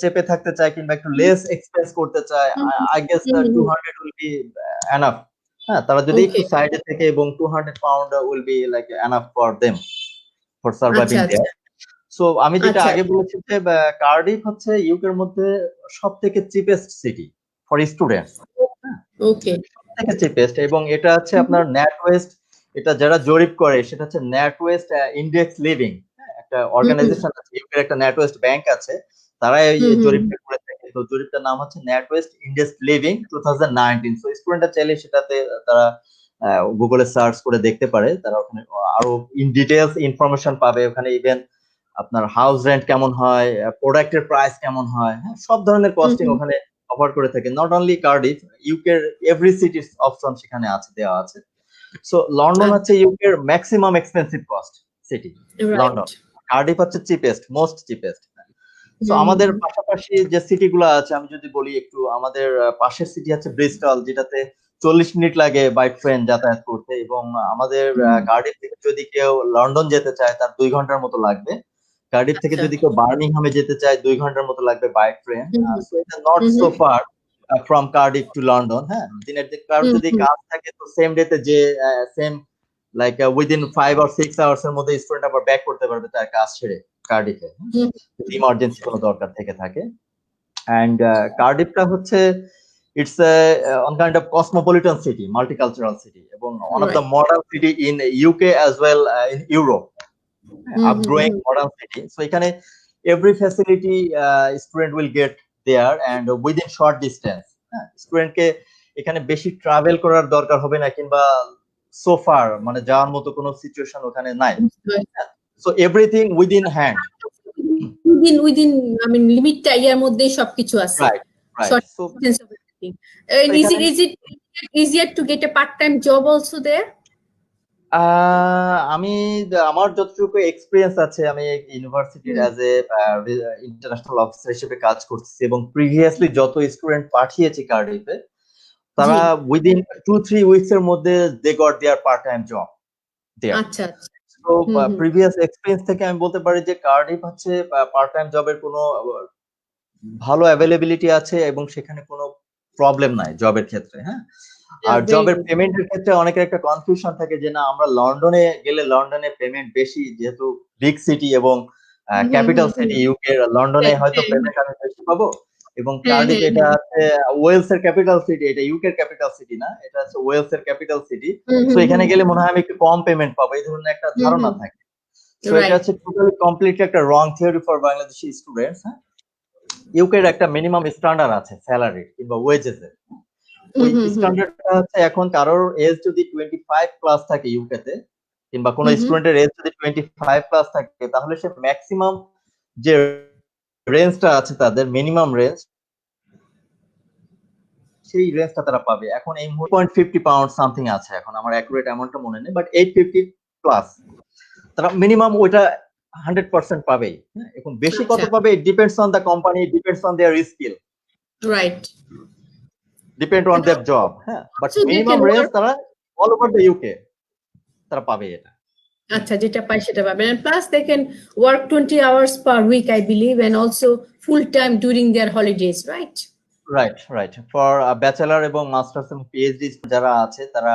চেপে থাকতে চায় কিংবা একটু লেস এক্সপেন্স করতে চায়, I guess 200 will be enough হ্যাঁ, তারা যদি একটু Okay. সাইডে থেকে, এবং 200 pound will be like enough for them for আচ্ছা সার্ভাইভিং আচ্ছা দেয়ার। সো আমি যেটা আচ্ছা আগে বলেছি যে কার্ডিফ হচ্ছে ইউকের মধ্যে সব থেকে চিপেস্ট সিটি ফর স্টুডেন্টস, ওকে থেকে চিপেস্ট। এবং এটা হচ্ছে আপনার নেট ওয়েস্ট, এটা যারা জরিপ করে সেটা হচ্ছে নেট ওয়েস্ট ইন্ডেক্স লিভিং, একটা অর্গানাইজেশন আছে ইউকের, একটা নেট ওয়েস্ট ব্যাংক আছে, তারা এই জরিপটা করে থাকে। তো জরিপটার নাম হচ্ছে net West index living 2019। So স্টুডেন্টরা চাইলে সেটাতে তারা গুগলে সার্চ করে দেখতে পারে, তারা ওখানে আরো ইন ডিটেলস ইনফরমেশন পাবে। ওখানে ইভেন আপনার হাউস রেন্ট কেমন হয়, প্রোডাক্টের প্রাইস কেমন হয়, হ্যাঁ, সব ধরনের কস্টিং ওখানে অফার করে থাকে। নট অনলি কার্ডিফ, ইউকের এভরি সিটির অপশন সেখানে আছে, দেওয়া আছে। সো লন্ডন হচ্ছে ইউকের maximum expensive cost city, London. Cardiff হচ্ছে চিপেস্ট, মোস্ট চিপেস্ট। সো আমাদের পাশাপাশি যে সিটি গুলো আছে, আমি যদি বলি একটু, আমাদের পাশের সিটি হচ্ছে ব্রিস্টল, যেটাতে 40 মিনিট লাগে বাই ট্রেন যাতায়াত করতে। এবং আমাদের কার্ডিফ থেকে যদি কেউ লন্ডন যেতে চায় তার 2 ঘন্টার মতো লাগবে। কার্ডিফ থেকে যদি কেউ বার্মিংহামে যেতে চায় 2 ঘন্টার মতো লাগবে বাই ট্রেন। সো এটা not so far from Cardiff to London. হ্যাঁ, দিনের কারো যদি কাজ থাকে তো সেম ডেতে যে same like within 5 or 6 hours এর মধ্যে স্টুডেন্ট আবার ব্যাক করতে পারবে তার কাজ ছেড়ে কার্ডিফে, ইমার্জেন্সি কোনো দরকার থেকে থাকে। অ্যান্ড কার্ডিফটা হচ্ছে it's on kind of cosmopolitan city, multicultural city, এবং one of the modern city in UK as well in Europe, upgrowing modern city. So এখানে every facility student will get there and within short distance. হ্যাঁ, স্টুডেন্টকে এখানে বেশি travel করার দরকার হবে না, কিংবা সোফার মানে যাওয়ার মতো কোনো সিচুয়েশন ওখানে নাই। So everything within hand, within I mean লিমিটটা ইয়ার মধ্যেই সবকিছু আছে। Right right. So And is it easier to get a part-time job also there? আমি আমার যতটুকু এক্সপিরিয়েন্স আছে, আমি ইউনিভার্সিটির অ্যাজ এ ইন্টারন্যাশনাল অফিসার হিসেবে কাজ করতেছি, এবং প্রিভিয়াসলি যত স্টুডেন্ট পাঠিয়েছি কার্ডিফে, তারা উইদিন 2-3 উইকস এর মধ্যে they got their part time job there. আচ্ছা তো প্রিভিয়াস এক্সপিরিয়েন্স থেকে আমি বলতে পারি যে কার্ডিফ হচ্ছে পার্ট টাইম জবের কোনো ভালো অ্যাভেলেবিলিটি আছে, এবং সেখানে কোনো প্রবলেম নাই জবের ক্ষেত্রে। হ্যাঁ, আর জবের পেমেন্টের ক্ষেত্রে অনেকের একটা কনফিউশন থাকে যে না, আমরা লন্ডনে গেলে লন্ডনে পেমেন্ট বেশি, যেহেতু বিগ সিটি এবং ক্যাপিটাল সিটি ইউকে, লন্ডনে হয়তো পেমেন্ট আমি বেশি পাবো। এবং কার্ডিফ এটা হচ্ছে ওয়েলস এর ক্যাপিটাল সিটি, এটা ইউকের ক্যাপিটাল সিটি না, এটা হচ্ছে ওয়েলস এর ক্যাপিটাল সিটি। সো এখানে গেলে মনে হয় আমি একটু কম পেমেন্ট পাবো, এই ধরনের একটা ধারণা থাকে। সো এটা হচ্ছে টোটালি কমপ্লিটলি একটা রং থিওরি ফর বাংলাদেশি স্টুডেন্টস। হ্যাঁ, ইউকের একটা মিনিমাম স্ট্যান্ডার্ড আছে স্যালারি কিংবা ওয়েজেস এর। ওই স্ট্যান্ডার্ডটা হচ্ছে এখন কারোর এজ যদি 25 প্লাস থাকে ইউকেতে, কিংবা কোন স্টুডেন্টের এজ যদি 25 প্লাস থাকে, তাহলে সে ম্যাক্সিমাম যে রেঞ্জটা আছে তাদের মিনিমাম রেঞ্জ, সেই রেঞ্জটা তারা পাবে। এখন এই 0.50 পাউন্ড সামথিং আছে, এখন আমার অ্যাকুরেট অ্যামাউন্টটা মনে নেই, বাট 850 প্লাস তারা মিনিমাম ওইটা 100% পাবেই। এখন বেশি কত পাবে, ইট depends on the company, depends on their skill, right, depend on their job. হ্যাঁ, বাট মিনিমাম রেঞ্জ তারা অল ওভার দ্য ইউকে তারা পাবে এটা। আচ্ছা, যেটা পাই সেটা পাবেন। And plus they can work 20 hours per week, I believe, and also full time during their holidays, right? Right right. For bachelor এবং মাস্টার্স এবং পিএইচডি যারা আছে, তারা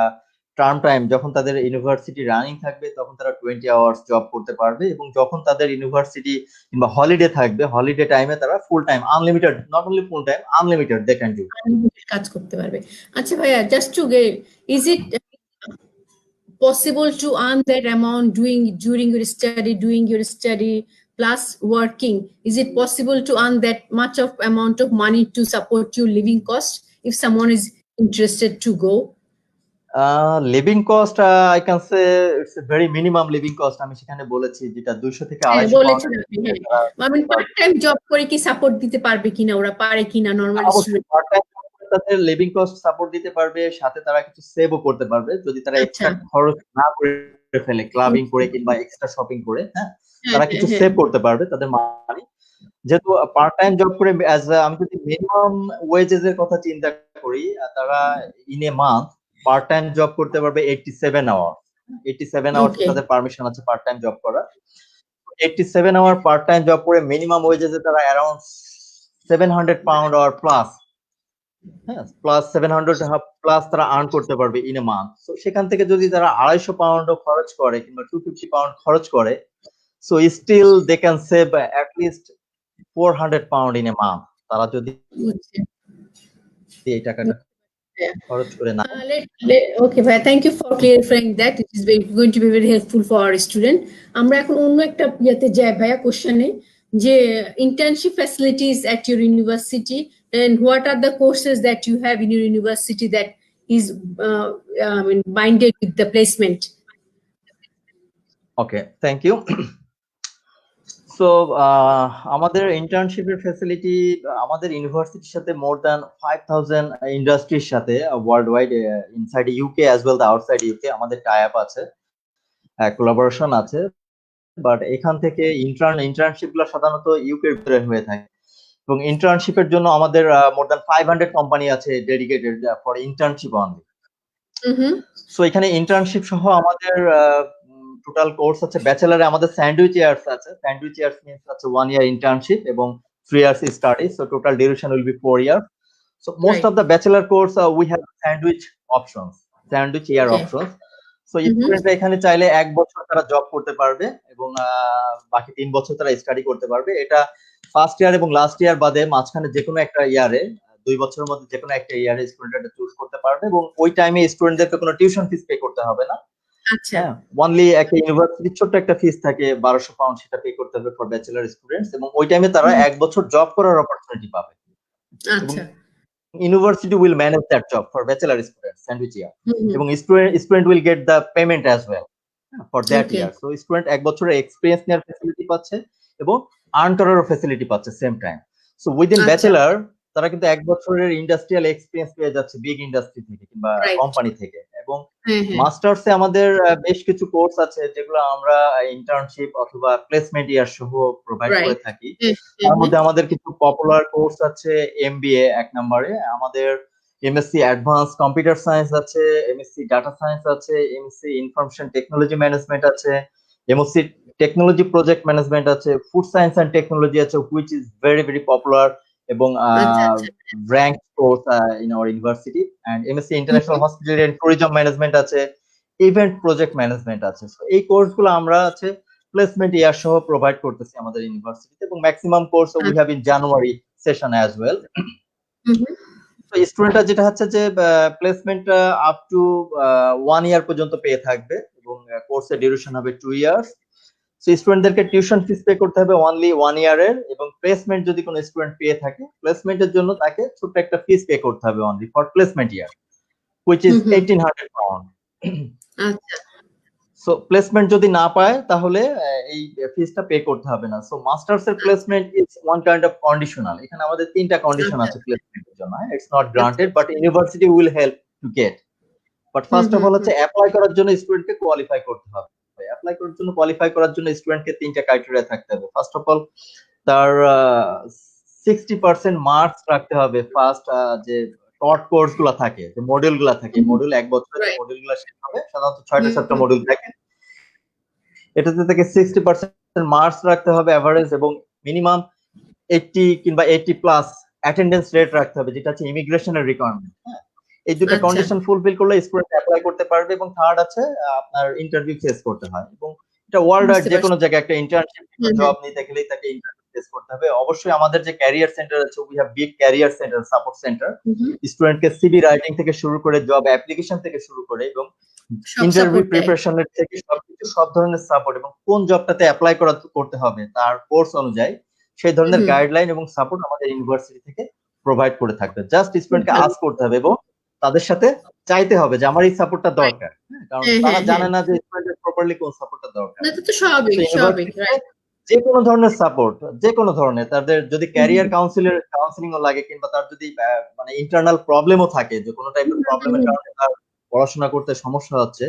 টার্ম টাইম যখন তাদের ইউনিভার্সিটি রানিং থাকবে তখন তারা 20 আওয়ার্স জব করতে পারবে, এবং যখন তাদের ইউনিভার্সিটি কিংবা হলিডে থাকবে, হলিডে টাইমে তারা full time unlimited, not only full time, unlimited they can do, কাজ করতে পারবে। আচ্ছা ভাইয়া, just to get, is it possible to earn that amount during your study plus working? Is it possible to earn that much of amount of money to support your living cost if someone is interested to go? Living cost I can say it's a very minimum living cost. আমি সেখানে বলেছি যেটা 200 থেকে 250 বলেছেন আপনি। হ্যাঁ, আমি part time job করে কি সাপোর্ট দিতে পারবে কিনা, ওরা পারে কিনা নরমাল স্টুডেন্ট? পার্ট টাইম তাদের লিভিং কস্ট সাপোর্ট দিতে পারবে, সাথে তারা কিছু সেভও করতে পারবে যদি তারা এক্সট্রা খরচ না করে ফেলে, ক্লাবিং করে কিংবা এক্সট্রা শপিং করে। হ্যাঁ, তারা কিছু সেভ করতে পারবে তাদের মানি, যেহেতু পার্ট টাইম জব করে। আমি যদি মিনিমাম ওয়েজেস এর কথা চিন্তা করি, তারা in a month part time job করতে পারবে 87 আওয়ার। 87 আওয়ার তাদের পারমিশন আছে পার্ট টাইম জব করা। 87 আওয়ার পার্ট টাইম জব করে মিনিমাম ওয়েজেস এ তারা অ্যারাউন্ড 700 পাউন্ড অর প্লাস হ্যাঁ, প্লাস 700 প্লাস তারা আর্ন করতে পারবে ইন এ মান্থ। সো সেখান থেকে যদি তারা 250 পাউন্ড খরচ করে কিংবা 250 পাউন্ড খরচ করে, so still they can save at least 400 pound in a month. তারা যদি এই টাকাটা খরচ করে না। Okay, ভাই, thank you for clarifying that. It is going to be very helpful for our student. আমরা এখন অন্য একটা ইয়াতে যাই ভাইয়া, কোশ্চেনে, যে internship facilities at your university and what are the courses that you have in your university that is minded with the placement. Okay, thank you. So আমাদের ইন্টার্নশিপের ফ্যাসিলিটি আমাদের ইউনিভার্সিটির সাথে মোর দ্যান 5000 ইন্ডাস্ট্রির সাথে world wide inside UK as well the outside UK আমাদের tie up আছে, collaboration আছে। বাট এখান থেকে ইন্টার্নশিপ গুলো সাধারণত ইউকের ভিতরে হয়ে থাকে এবং ইন্টার্নশিপের জন্য আমাদের মোর দ্যান 500 কোম্পানি আছে dedicated for internship only. So এখানে ইন্টার্নশিপ সহ আমাদের টোটাল কোর্স আছে। ব্যাচেলারে আমাদের স্যান্ডউইচ ইয়ার্স আছে। স্যান্ডউইচ ইয়ার্স মিন্স আছে 1 year ইন্টার্নশিপ এবং 3 years study. So total duration will be 4 years. So most of the bachelor course we have sandwich options, sandwich year options. So স্টুডেন্টরা এখানে চাইলে 1 বছর তারা জব করতে পারবে এবং বাকি 3 বছর তারা স্টাডি করতে পারবে। এটা ফার্স্ট ইয়ার এবং লাস্ট ইয়ার বাদে মাঝখানে যে কোনো একটা ইয়ারে 2 বছরের মধ্যে যে কোনো একটা ইয়ারে স্টুডেন্টরা চুজ করতে পারবে এবং ওই টাইমে স্টুডেন্টদেরকে কোনো টিউশন ফিস পে করতে হবে না। আচ্ছা, অনলি একটা ইউনিভার্সিটির ছোট্ট একটা ফিস থাকে 1200 পাউন্ড, সেটা পে করতে হবে ফর ব্যাচেলর স্টুডেন্টস এবং ওই টাইমে তারা 1 বছর জব করার অপরচুনিটি পাবে। আচ্ছা, University will manage that job for bachelor students sandwich year এবং student will get the payment as well for that year. So student 1 বছরের এক্সপেরিয়েন্স নেওয়ার ফ্যাসিলিটি পাচ্ছে এবং আর্ন করারও ফ্যাসিলিটি পাচ্ছে same time. So within bachelor তারা কিন্তু 1 বছরের ইন্ডাস্ট্রিয়াল এক্সপেরিয়েন্স পেয়ে যাচ্ছে বিগ ইন্ডাস্ট্রি থেকে কিংবা কোম্পানি থেকে। এবং মাস্টার্সে আমাদের বেশ কিছু কোর্স আছে যেগুলো আমরা ইন্টার্নশিপ অথবা প্লেসমেন্ট ইয়ার সহ প্রোভাইড করে থাকি। তার মধ্যে আমাদের কিছু পপুলার কোর্স আছে এমবিএ 1 নম্বরে, আমাদের এমএসসি অ্যাডভান্স কম্পিউটার সায়েন্স আছে, এমএসসি ডাটা সায়েন্স আছে, এমএসসি ইনফরমেশন টেকনোলজি ম্যানেজমেন্ট আছে, এমএসসি টেকনোলজি প্রজেক্ট ম্যানেজমেন্ট আছে, ফুড সায়েন্স এন্ড টেকনোলজি আছে which is very very popular এবং ranked course in our university, and MSc International Hospitality and Tourism Management আছে, event project management আছে। So এই কোর্সগুলো আমরা আছে প্লেসমেন্ট ইয়ার সহ প্রোভাইড করতেছি আমাদের ইউনিভার্সিটিতে এবং maximum course we have in January session as well. তো স্টুডেন্টরা যেটা হচ্ছে যে প্লেসমেন্টটা আপ টু 1 ইয়ার পর্যন্ত পেয়ে থাকবে এবং কোর্সের ডিউরেশন হবে 2 ইয়ার্স। সো স্টুডেন্টদেরকে টিউশন ফিস পে করতে হবে অনলি 1 ইয়ারের এবং প্লেসমেন্ট যদি কোনো স্টুডেন্ট পেয়ে থাকে প্লেসমেন্টের জন্য তাকে ছোট্ট একটা ফিস পে করতে হবে only for placement year which is 1800 pound. আচ্ছা, সো প্লেসমেন্ট যদি না পায় তাহলে এই ফিসটা পে করতে হবে না। সো মাস্টার্স এর placement is one kind of conditional. এখানে আমাদের 3টা কন্ডিশন আছে প্লেসমেন্টের জন্য। It's not granted but university will help to get. But first of all হচ্ছে অ্যাপ্লাই করার জন্য স্টুডেন্টকে কোয়ালিফাই করতে হবে। অ্যাপ্লাই করার জন্য কোয়ালিফাই করার জন্য স্টুডেন্টকে 3টা ক্রাইটেরিয়া থাকতে হবে। ফার্স্ট অফ অল তার 60% মার্কস রাখতে হবে ফার্স্ট যে শর্ট কোর্স গুলো থাকে, যে মডিউল গুলো থাকে, মডিউল 1 বছরের যে মডিউল গুলো শেষ হবে, সাধারণত 6টা 7টা মডিউল থাকে, এটাতে থেকে 60% মার্কস রাখতে হবে এভারেজ এবং মিনিমাম 80 কিংবা 80 প্লাস অ্যাটেন্ডেন্স রেট রাখতে হবে, যেটা হচ্ছে ইমিগ্রেশনের রিকোয়ারমেন্ট। এই দুটো কন্ডিশন ফুলফিল করলে স্টুডেন্ট অ্যাপ্লাই করতে পারবে এবং থার্ড আছে আপনার ইন্টারভিউ ফেস করতে হয় এবং এটা ওয়ার্ল্ড ওয়াইড যে কোনো জায়গায় একটা ইন্টার্নশিপ জব নিতে গেলেই তাকে ইন্টারভিউ ফেস করতে হবে। অবশ্যই আমাদের যে ক্যারিয়ার সেন্টার আছে, we have big career centre support centre, স্টুডেন্টকে সিভি রাইটিং থেকে শুরু করে জব অ্যাপ্লিকেশন থেকে শুরু করে এবং ইন্টারভিউ প্রিপারেশনের থেকে সবকিছু সব ধরনের সাপোর্ট এবং কোন জবটাতে অ্যাপ্লাই করতে হবে তার কোর্স অনুযায়ী সেই ধরনের গাইডলাইন এবং সাপোর্ট আমাদের ইউনিভার্সিটি থেকে প্রোভাইড করে থাকবে। জাস্ট স্টুডেন্টকে আস্ক করতে হবে এবং তাদের সাথে চাইতে হবে যে আমার এই সাপোর্টটা দরকার, কারণ তারা জানে না যে স্টুডেন্টের প্রপারলি কোন সাপোর্টটা দরকার। যে কোনো ধরনের সাপোর্ট, যে কোনো ধরনের, তাদের যদি ক্যারিয়ার কাউন্সিলিং ও লাগে কিংবা তার যদি মানে ইন্টারনাল প্রবলেমও থাকে, যে কোনো টাইপের প্রবলেমের কারণে তার পড়াশোনা করতে সমস্যা হচ্ছে,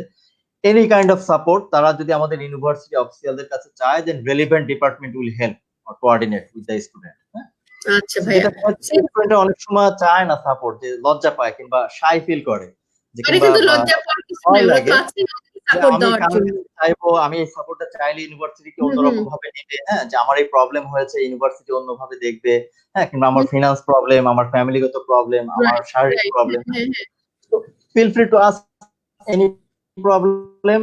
এনি কাইন্ড অফ সাপোর্ট তারা যদি আমাদের ইউনিভার্সিটি অফিসিয়ালদের কাছে চায়, then relevant department will help or coordinate with the student. আচ্ছা ভাই, স্টুডেন্ট অনেক সময় চায় না সাপোর্ট, যে লজ্জা পায় কিংবা শাই ফিল করে, যে কিংবা লজ্জা পায়, সাপোর্ট আমি দেওয়ার জন্য। চাইবো, আমি এই সাপোর্টটা চাইলে ইউনিভার্সিটি কি অন্যরকম ভাবে নেবে, হ্যাঁ, যে আমার এই প্রবলেম হয়েছে ইউনিভার্সিটি অন্যভাবে দেখবে, হ্যাঁ, কিংবা আমার ফিনান্স প্রবলেম, আমার ফ্যামিলিগত প্রবলেম, আমার রাইট, শারীরিক রাইট, প্রবলেম, হ্যাঁ, হ্যাঁ। তো feel free to ask any problem.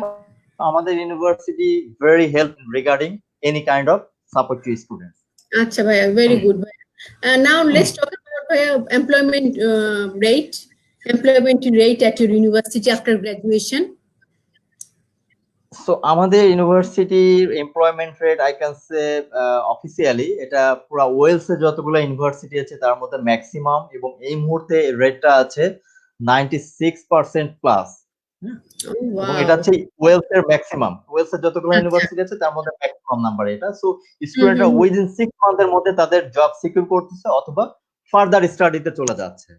আমাদের university very help regarding any kind of support to students. আচ্ছা ভাইয়া, very good ভাইয়া। Now let's talk about ভাইয়া employment rate at your university after graduation. So আমাদের ইউনিভার্সিটির employment rate I can say officially এটা পুরো ওয়েলসে যতগুলো ইউনিভার্সিটি আছে তার মধ্যে ম্যাক্সিমাম, এবং এই মুহূর্তে রেটটা আছে 96% প্লাস। Oh, এবং এটা wow. হচ্ছে ওয়েলস এর ম্যাক্সিমাম, ওয়েলস এর যতগুলো আচ্ছা। ইউনিভার্সিটি আছে তার মধ্যে ম্যাক্সিমাম নাম্বার এটা। সো স্টুডেন্টরা উইদিন 6 মান্থের মধ্যে তাদের জব সিকিউর করতেছে অথবা ফার্দার স্টাডিতে চলে যাচ্ছে।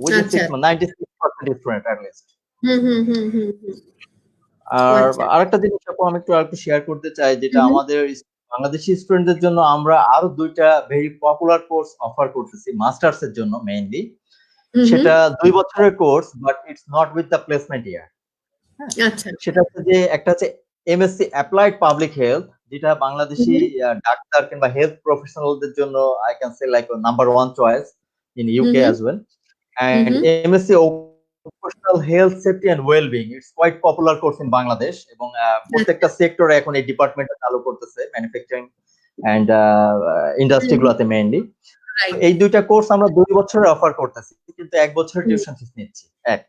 Within 6 month 96% student at least. আর আরেকটা জিনিস আপু আমি একটু শেয়ার করতে চাই, যেটা আমাদের বাংলাদেশি স্টুডেন্টদের জন্য আমরা আরো দুইটা ভেরি পপুলার কোর্স অফার করতেছি মাস্টার্স এর জন্য মেইনলি। সেটা 2 বছরের course, but it's not with the placement year. আচ্ছা। সেটা হচ্ছে যে একটা হচ্ছে এমএসসি অ্যাপ্লাইড পাবলিক হেলথ, যেটা বাংলাদেশি ডাক্তার কিংবা হেলথ প্রফেশনালদের জন্য I can say like number 1 choice in UK as well. And MSc occupational health safety and wellbeing, it's quite popular course in Bangladesh, এবং প্রত্যেকটা সেক্টরে এখন এই ডিপার্টমেন্টটা চালু করতেছে, ম্যানুফ্যাকচারিং এন্ড ইন্ডাস্ট্রি গুলোতে মেইনলি। এই দুইটা কোর্স আমরা 2 বছরের অফার করতেছি, কিন্তু 1 বছরের টিউশন ফিস নিচ্ছি এক।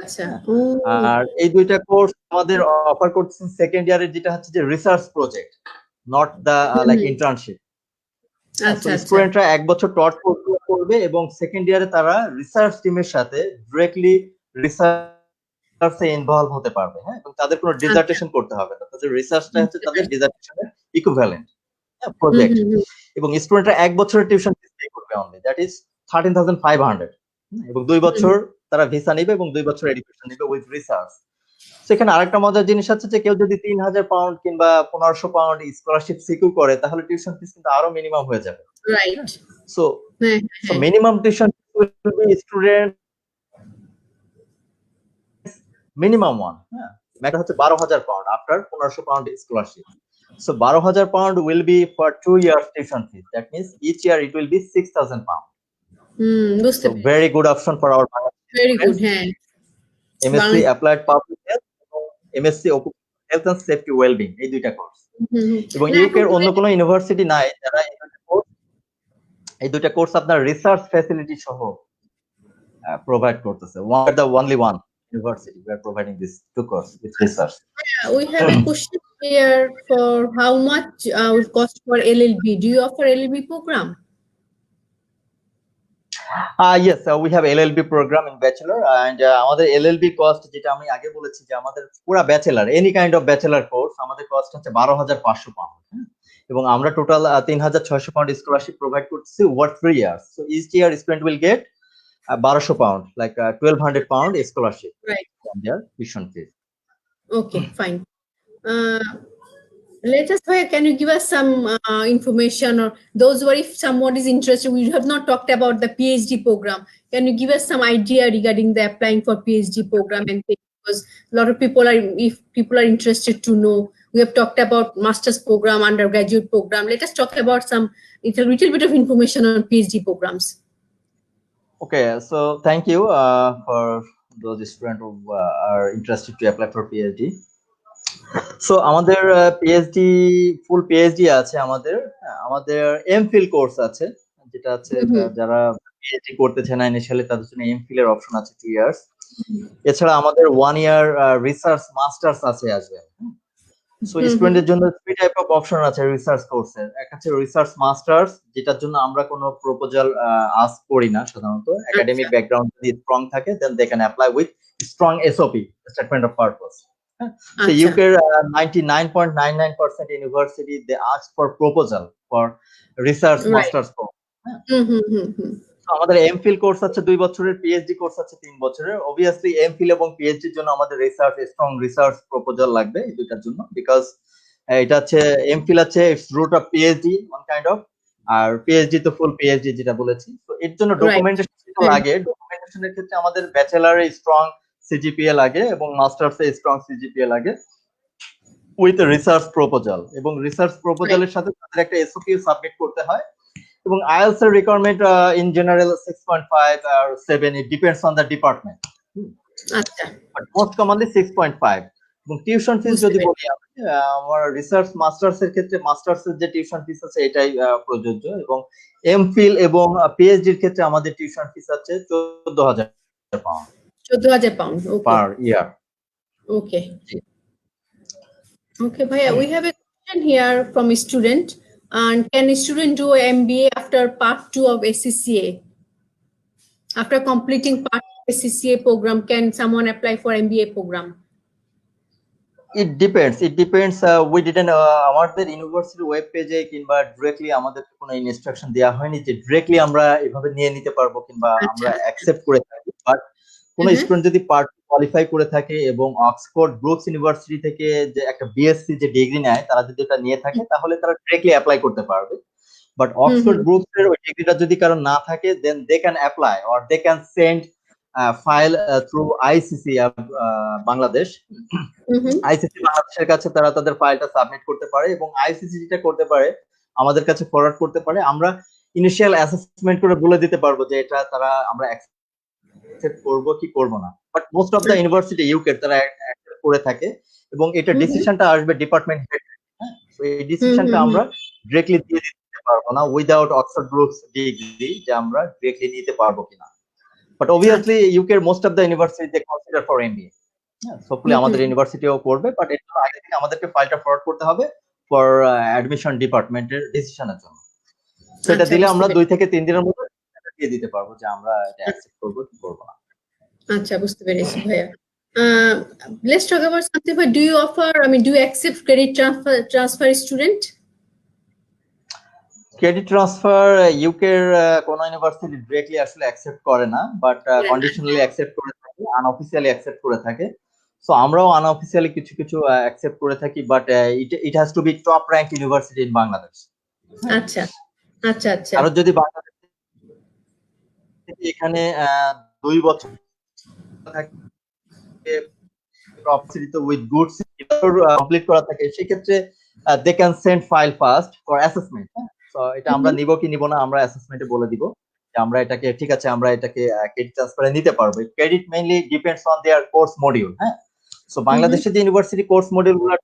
আচ্ছা। আর এই দুইটা কোর্স আমাদের অফার করতেছেন সেকেন্ড ইয়ারের, যেটা হচ্ছে যে research project, not the like internship. আচ্ছা। স্টুডেন্টরা 1 বছর টট করবে এবং সেকেন্ড ইয়ারে তারা রিসার্চ টিমের সাথে ডিরেক্টলি রিসার্চে ইনভলভ হতে পারবে, হ্যাঁ, এবং তাদের কোনো ডিজার্টেশন করতে হবে না, তাদের রিসার্চটা হচ্ছে তাদের ডিজার্টেশনের ইকুইভ্যালেন্ট প্রজেক্ট। এবং স্টুডেন্টরা 1 বছরের টিউশন ফিস পে করবে অনলি, দ্যাট ইজ 13,500, এবং 2 বছর তারা ভিসা নেবে এবং 2 বছর এডুকেশন নেবে উইথ রিসার্চ। সেখানে আরেকটা মজার জিনিস হচ্ছে যে কেউ যদি 3,000 পাউন্ড কিংবা 1,500 পাউন্ড স্কলারশিপ সিকিউর করে তাহলে টিউশন ফিস কিন্তু আরো মিনিমাম হয়ে যাবে। Right. So minimum tuition will be student minimum one, হ্যাঁ, ম্যাক্স হচ্ছে 12,000 pound after 1,500 pound scholarship. So 12,000 pound will be for 2 years tuition fees. That means each year it will be 6,000 pound. So very good option for our very good, হ্যাঁ। MSc Applied Public Health এবং MSc Health and Safety Wellbeing, এই দুইটা course. এবং UK এর অন্য কোনো university নাই যারা এই দুইটা কোর্স আপনার রিসার্চ ফ্যাসিলিটি সহ প্রোভাইড করতেছে। The only one university we are providing this two course with research. We have a question here for how much will cost for LLB. Do you offer LLB program? Yes, we have LLB program in bachelor, and আমাদের LLB cost যেটা আমি আগে বলেছি যে আমাদের পুরো bachelor any kind of bachelor course আমাদের cost হচ্ছে 12,500 পাউন্ড, এবং আমরা টোটাল 3,600 পাউন্ড স্কলারশিপ প্রোভাইড করতেছি over 3 years. So each year student will get 1,200 pound, like 1,200 pound scholarship, right, from their tuition fees. Okay, fine. Let us, can you give us some information, or those who are, if someone is interested, we have not talked about the PhD program. Can you give us some idea regarding the applying for PhD program and things? Because a lot of people are, if people are interested to know, we have talked about master's program, undergraduate program. Let us talk about some little bit of information on PhD programs. Okay, so thank you for those students who are interested to apply for PhD. So আমাদের PhD ফুল PhD আছে, আমাদের MPhil course আছে, যেটা আছে যারা PhD করতে চায় না ইনিশিয়ালি তাদের জন্য এমফিল এর অপশন আছে 2 ইয়ার্স। এছাড়া আমাদের 1 ইয়ার রিসার্চ মাস্টার্স আছে আসবে। সো স্টুডেন্টদের জন্য 3 টাইপ অফ অপশন আছে রিসার্চ কোর্সের। একটা হচ্ছে রিসার্চ মাস্টার্স, যেটার জন্য আমরা কোনো প্রপোজাল আস্ক করি না সাধারণত। একাডেমিক ব্যাকগ্রাউন্ড যদি স্ট্রং থাকে then they can apply with strong SOP, statement of purpose. So UK 99.99% university they ask for proposal for research masters course. So আমাদের এমফিল কোর্স আছে 2 বছরের, পিএইচডি কোর্স আছে 3 বছরের। obviously এমফিল এবং PhD এর জন্য আমাদের রিসার্চ স্ট্রং রিসার্চ প্রপোজাল লাগবে এই দুটার জন্য, বিকজ এটা আছে এমফিল আছে it's route of PhD one kind of, আর পিএইচডি তো ফুল পিএইচডি যেটা বলেছি। তো এর জন্য ডকুমেন্টেশন লাগে। ডকুমেন্টেশনের ক্ষেত্রে আমাদের ব্যাচেলরে স্ট্রং সিজিপিএ লাগে এবং মাস্টার্সে স্ট্রং সিজিপিএ লাগে উইথ রিসার্চ প্রপোজাল, এবং রিসার্চ প্রপোজালের সাথে তাদের একটা এসওপি সাবমিট করতে হয়। এবং আইএলটিএস এর রিকোয়ারমেন্ট ইন জেনারেল 6.5 আর 7, it depends on the department. আচ্ছা, বাট মোস্ট কমনলি 6.5। এবং টিউশন ফিস যদি বলি আমার রিসার্চ মাস্টার্স এর ক্ষেত্রে মাস্টার্স এর যে টিউশন ফিস আছে এটাই প্রযোজ্য, এবং এমফিল এবং পিএইচডি এর ক্ষেত্রে আমাদের টিউশন ফিস আছে 14,000 pound. 14,000 pounds. Okay. Per year. Okay. Okay, Bhaiya, we have a question here from a student. And can a student do MBA after part 2 of SCCA? After completing part 2 of SCCA program, can someone apply for MBA program? It depends. We didn't আমাদের university web পেজে কিংবা directly আমাদের কোনো instruction দেওয়া হয়নি যে directly আমরা এভাবে নিয়ে নিতে পারবো কিংবা আমরা অ্যাকসেপ্ট করে থাকি। বাট কোন স্টুডেন্ট যদি পার্ট কোয়ালিফাই করে থাকে এবং অক্সফোর্ড ব্রুকস ইউনিভার্সিটি থেকে যে একটা বিএসসি যে ডিগ্রি নেয় তারা যদি এটা নিয়ে থাকে তাহলে তারা ডিরেক্টলি অ্যাপ্লাই করতে পারবে। বাট অক্সফোর্ড ব্রুকস এর ওই ডিগ্রিটা যদি কারো না থাকে then they can apply or they can send file through ICC Bangladesh. ICC বাংলাদেশের কাছে তারা তাদের ফাইলটা সাবমিট করতে পারে এবং আইসিসি যেটা করতে পারে আমাদের কাছে ফরওয়ার্ড করতে পারে। আমরা ইনিশিয়াল অ্যাসেসমেন্ট করে বলে দিতে পারবো যে এটা তারা আমরা অ্যাকসেপ্ট করব কি করব না। But most of the university UK তারা অ্যাকসেপ্ট করে থাকে এবং এটা ডিসিশনটা আসবে ডিপার্টমেন্ট হেড। তো এই ডিসিশনটা আমরা ডিরেক্টলি দিয়ে দিতে পারবো না উইদাউট অক্সফোর্ড ব্রুকস ডিগ্রি যে আমরা ডিরেক্টলি নিতে পারবো কিনা। But obviously UK most of the university they consider for MBA. Hopefully আমাদের ইউনিভার্সিটিও করবে, বাট এর জন্য আগে থেকে আমাদেরকে ফাইলটা ফরওয়ার্ড করতে হবে ফর অ্যাডমিশন ডিপার্টমেন্টের ডিসিশনের জন্য। সেটা দিলে আমরা 2 থেকে 3 দিনের মধ্যে দিয়ে দিতে পারবো যে আমরা এটা অ্যাকসেপ্ট করব কি করব না। আচ্ছা, বুঝতে পেরেছি ভাইয়া। Let's talk about something. But do you offer? Do you accept credit transfer student? Credit transfer ইউকের কোন ইউনিভার্সিটি ডিরেক্টলি আসলে অ্যাকসেপ্ট করে না, বাট কন্ডিশনালি অ্যাকসেপ্ট করে থাকে, আনঅফিশিয়ালি অ্যাকসেপ্ট করে থাকে। সো আমরাও আনঅফিশিয়ালি কিছু কিছু অ্যাকসেপ্ট করে থাকি, but it has to be top rank university in Bangladesh. আচ্ছা আচ্ছা আচ্ছা। আর যদি বাংলাদেশ থেকে এখানে 2 বছর থাকে প্রপার্টিতে উইথ গুডস কমপ্লিট করা থাকে সেক্ষেত্রে they can send file first for assessment. So এটা আমরা নিব কি নিব না আমরা অ্যাসেসমেন্টে বলে দিব যে আমরা এটাকে ঠিক আছে আমরা এটাকে ক্রেডিট ট্রান্সফারে নিতে পারবো। Credit mainly depends on their course module. হ্যাঁ, সো বাংলাদেশে যে ইউনিভার্সিটি কোর্স মডিউলগুলো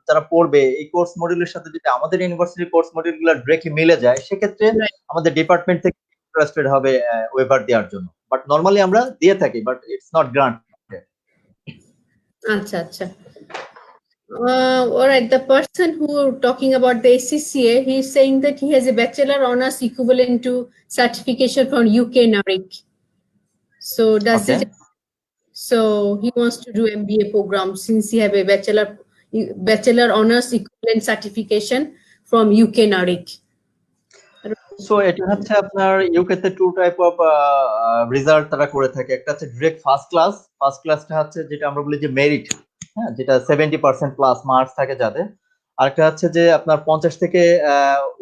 যারা পড়বে এই কোর্স মডিউলের সাথে যদি আমাদের ইউনিভার্সিটি কোর্স মডিউলগুলো ডিরেক্টলি মিলে যায় সেক্ষেত্রে আমাদের ডিপার্টমেন্ট থেকে ইন্টারেস্টেড হবে ওয়েভার দেওয়ার জন্য। বাট নরমালি আমরা দিয়ে থাকি, বাট ইটস নট গ্রান্ট। আচ্ছা আচ্ছা। All right, the person who talking about the SCCA, he is saying that he has a bachelor honors equivalent to certification from UK NARIC. So does it? So he wants to do MBA program since he have a bachelor honors equivalent certification from UK NARIC. So এটা হচ্ছে আপনার ইউকেতে 2 type of result তারা করে থাকে। একটা হচ্ছে direct first ক্লাসটা হচ্ছে যেটা আমরা বলি যে মেরিট, হ্যাঁ, যেটা 70% প্লাস মার্কস থাকে যাদের। আরেকটা হচ্ছে যে আপনার 50 থেকে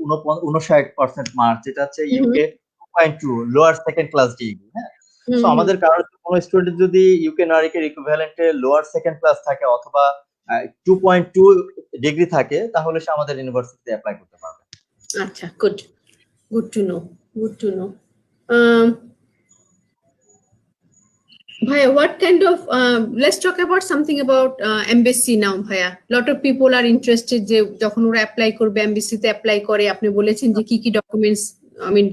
59% মার্কস, যেটা হচ্ছে UK 2.2 lower second class degree. হ্যাঁ, সো আমাদের কারোর কোনো স্টুডেন্ট যদি ইউকে নারিকের ইকুইভ্যালেন্টে লোয়ার সেকেন্ড ক্লাস থাকে অথবা 2.2 ডিগ্রি থাকে তাহলে সে আমাদের ইউনিভার্সিটিতে অ্যাপ্লাই করতে পারবে। আচ্ছা, good to know. Bhaiya, what kind of let's talk about something about embassy now. Bhaiya, lot of people are interested যে যখন ওরা অ্যাপ্লাই করবে এমবিসিতে অ্যাপ্লাই করে আপনি বলেছেন যে কি কি ডকুমেন্টস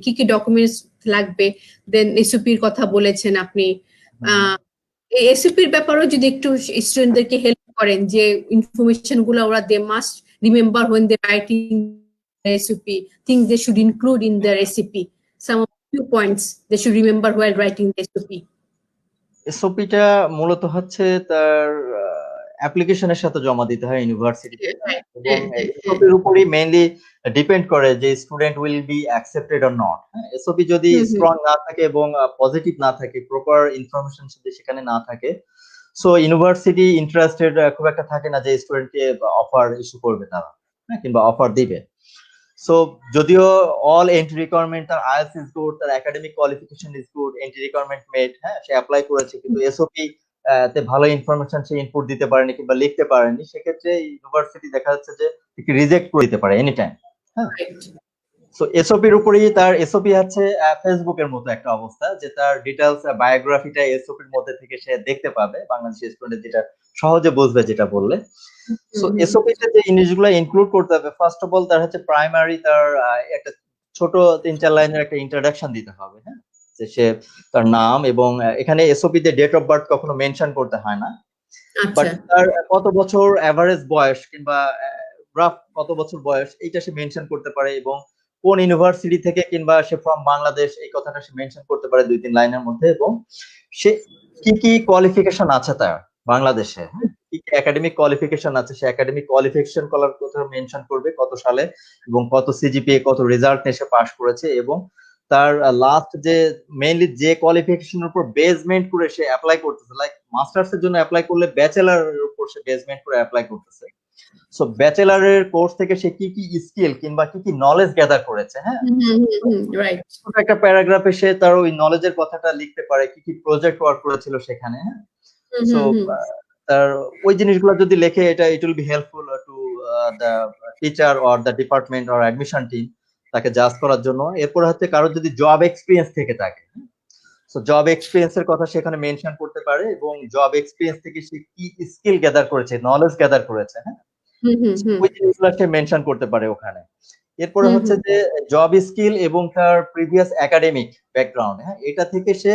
কি ডকুমেন্টস লাগবে, দেন এসওপির কথা বলেছেন আপনি। এই এসওপির ব্যাপারেও যদি একটু স্টুডেন্টদেরকে হেল্প করেন যে ইনফরমেশন গুলো ওরা they must remember when they writing SOP, things they should include in their SOP, some of few points they should remember while writing the SOP. এসওপিটা মূলত হচ্ছে তার অ্যাপ্লিকেশনের সাথে জমা দিতে হয় ইউনিভার্সিটিতে, এবং এসওপির উপরই মেইনলি ডিপেন্ড করে যে student will be accepted or not. SOP যদি স্ট্রং না থাকে এবং পজিটিভ না থাকে, প্রপার ইনফরমেশন যদি সেখানে না থাকে, সো ইউনিভার্সিটি ইন্টারেস্টেড খুব একটা থাকে না যে স্টুডেন্টকে অফার ইস্যু করবে তারা, কিংবা অফার দিবে। সো যদিও অল এন্ট্রি রিকোয়ারমেন্ট তার আইএলটিএস ইজ গুড, তার academic qualification is good, entry requirement met, হ্যাঁ, সে অ্যাপ্লাই করেছে, কিন্তু এসওপি তে ভালো ইনফরমেশন সে ইনপুট দিতে পারেনি কিংবা লিখতে পারেনি, সেক্ষেত্রে ইউনিভার্সিটি দেখা যাচ্ছে যে রিজেক্ট করে দিতে পারে এনি টাইম। হ্যাঁ, সো এসওপির উপরেই তার এসওপি হচ্ছে ফেসবুকের মতো একটা অবস্থা, যে তার ডিটেলস বায়োগ্রাফিটা এসওপির মধ্যে থেকে সে দেখতে পাবে, বাংলাদেশি স্টুডেন্ট যেটা সহজে বুঝবে যেটা বললে। সো এসওপিতে যে জিনিসগুলো ইনক্লুড করতে হবে, ফার্স্ট অফ অল তার হচ্ছে প্রাইমারি তার একটা ছোট 3-4 লাইনের একটা ইন্ট্রোডাকশন দিতে হবে। হ্যাঁ, যে সে তার নাম, এবং এখানে এসওপিতে ডেট অফ বার্থ কখনো মেনশন করতে হয় না, বাট তার কত বছর এভারেজ বয়স কিংবা রাফ কত বছর বয়স এইটা সে মেনশন করতে পারে, এবং কোন ইউনিভার্সিটি থেকে কিংবা সে ফ্রম বাংলাদেশ এই কথাটা সে মেনশন করতে পারে 2-3 লাইনের মধ্যে, এবং সে কি কি কোয়ালিফিকেশন আছে তার বাংলাদেশে, কি কি একাডেমিক কোয়ালিফিকেশন আছে, সে একাডেমিক কোয়ালিফিকেশন কলার কথা মেনশন করবে, কত সালে এবং কত সিজিপিএ কত রেজাল্ট নিয়ে সে পাস করেছে, এবং তার লাস্ট যে মেইনলি যে কোয়ালিফিকেশনের উপর বেসমেন্ট করে সে অ্যাপ্লাই করতেছে, লাইক মাস্টার্স এর জন্য অ্যাপ্লাই করলে ব্যাচেলরের উপর সে বেসমেন্ট করে অ্যাপ্লাই করতেছে। সো ব্যাচেলরের কোর্স থেকে সে কি কি স্কিল কিংবা কি কি নলেজ গ্যাদার করেছে, হ্যাঁ, রাইট, একটা প্যারাগ্রাফে সে তার ওই নলেজের কথাটা লিখতে পারে, কি কি প্রজেক্ট ওয়ার্ক করেছিল সেখানে। হ্যাঁ, সো তার ওই জিনিসগুলো যদি লেখে, এটা it will be helpful to the teacher or the department or admission team তাকে জাজ করার জন্য। এরপর হচ্ছে কারো যদি জব এক্সপিরিয়েন্স থেকে থাকে, সো জব এক্সপিরিয়েন্স এর কথা সেখানে মেনশন করতে পারে, এবং জব এক্সপিরিয়েন্স থেকে সে কি স্কিল গ্যাদার করেছে, নলেজ গ্যাদার করেছে, হ্যাঁ, ওই জিনিসগুলো সে মেনশন করতে পারে ওখানে। এরপরে হচ্ছে যে জব স্কিল এবং তার প্রিভিয়াস একাডেমিক ব্যাকগ্রাউন্ড, হ্যাঁ, এটা থেকে সে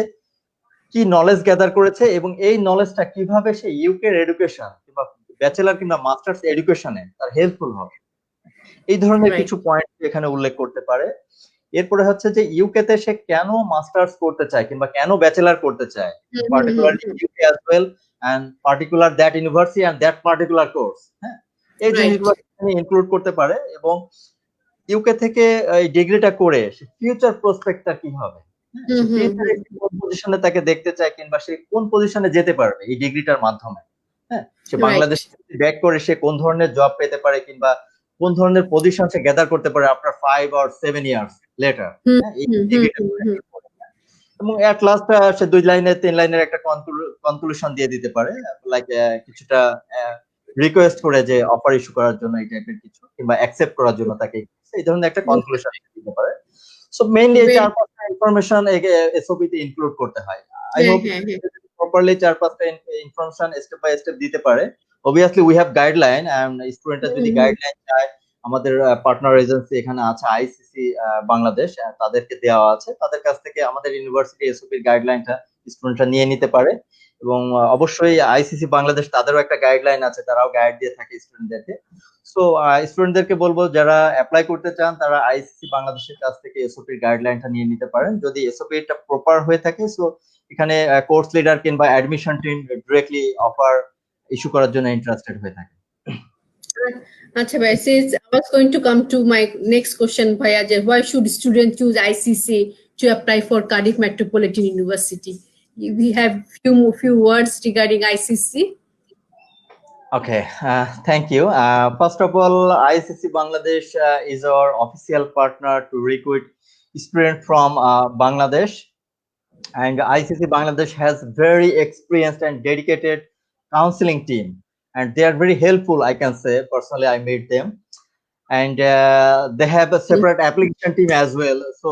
কি নলেজ গ্যাদার করেছে, এবং এই নলেজটা কিভাবে সে ইউকে এডুকেশন কিংবা ব্যাচেলর কিংবা মাস্টার্স এডুকেশনে তার হেল্পফুল হবে, এই ধরনের কিছু পয়েন্ট এখানে উল্লেখ করতে পারে। এরপরে হচ্ছে যে ইউকে তে সে কেন মাস্টার্স করতে চায় কিংবা কেন ব্যাচেলর করতে চায়, particularly UK as well and particular that university and that particular course. হ্যাঁ, এই জিনিসগুলো ইনক্লুড করতে পারে, এবং ইউকে থেকে এই ডিগ্রিটা করে ফিউচার প্রসপেক্টটা কি হবে, কোন পজিশনে তাকে দেখতে চায় কিংবা সে কোন পজিশনে যেতে পারবে এই ডিগ্রিটার মাধ্যমে। হ্যাঁ, সে বাংলাদেশ ব্যাক করে সে কোন ধরনের জব পেতে পারে কিংবা কোন ধরনের পজিশন সে গ্যাদার করতে পারে আফটার 5 or 7 ইয়ার্স লেটার। এবং এট লাস্ট সে 2 লাইনে 3 লাইনের একটা কনক্লুশন দিয়ে দিতে পারে, লাইক কিছুটা রিকোয়েস্ট করে যে অফার ইস্যু করার জন্য এই টাইপের কিছু, কিংবা অ্যাকসেপ্ট করার জন্য তাকে এই ধরনের একটা কনক্লুশন দিতে পারে। সো মেইনলি এই 4-5টা ইনফরমেশন এসওপি তে ইনক্লুড করতে হয়। আই হোপ প্রপারলি 4-5টা ইনফরমেশন স্টেপ বাই স্টেপ দিতে পারে। Obviously we have guideline, and স্টুডেন্টরা যদি গাইডলাইন চায়, আমাদের পার্টনার এজেন্সি এখানে আছে আইসিসি বাংলাদেশ, তাদেরকে দেওয়া আছে, তাদের কাছ থেকে আমাদের ইউনিভার্সিটি এসওপির গাইডলাইনটা স্টুডেন্টরা নিয়ে নিতে পারে। এবং অবশ্যই আইসিসি বাংলাদেশ তাদেরও একটা গাইডলাইন আছে, তারাও গাইড দিয়ে থাকে স্টুডেন্টদেরকে। সো স্টুডেন্টদেরকে বলবো যারা অ্যাপ্লাই করতে চান তারা আইসিসি বাংলাদেশের কাছ থেকে এসওপির গাইডলাইনটা নিয়ে নিতে পারেন, যদি এসওপিটা প্রপার হয়ে থাকে। সো এখানে কোর্স লিডার কিংবা admission team directly offer issue করার জন্য ইন্টারেস্টেড হয়ে থাকে। Acha bhai, since I was going to come to my next question, bhaiya, why should students choose ICC to apply for Cardiff Metropolitan University? We have few words regarding ICC. Okay, thank you. First of all, IECC Bangladesh is our official partner to recruit students from Bangladesh, and IECC Bangladesh has very experienced and dedicated counseling team, and they are very helpful. I can say personally, I met them, and they have a separate application team as well. So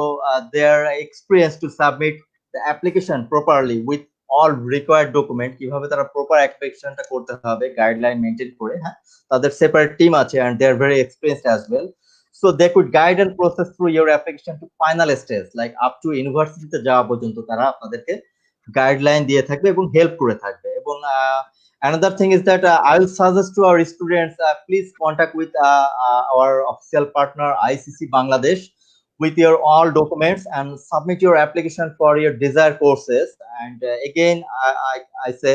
they are experienced to submit the application properly with all required document, কিভাবে তারা proper অ্যাপ্লিকেশনটা করতে হবে guideline maintain করে। হ্যাঁ, তাদের separate team আছে, and they are very experienced as well, so they could guide and process through your application to final stage, like up to ইউনিভার্সিটিতে যাওয়া পর্যন্ত তারা আপনাদেরকে গাইডলাইন দিয়ে থাকবে এবং হেল্প করে থাকবে। এবং another thing is that I will suggest to our students, please contact with our official partner ICC Bangladesh with your all documents and submit your application for your desired courses. And again, I say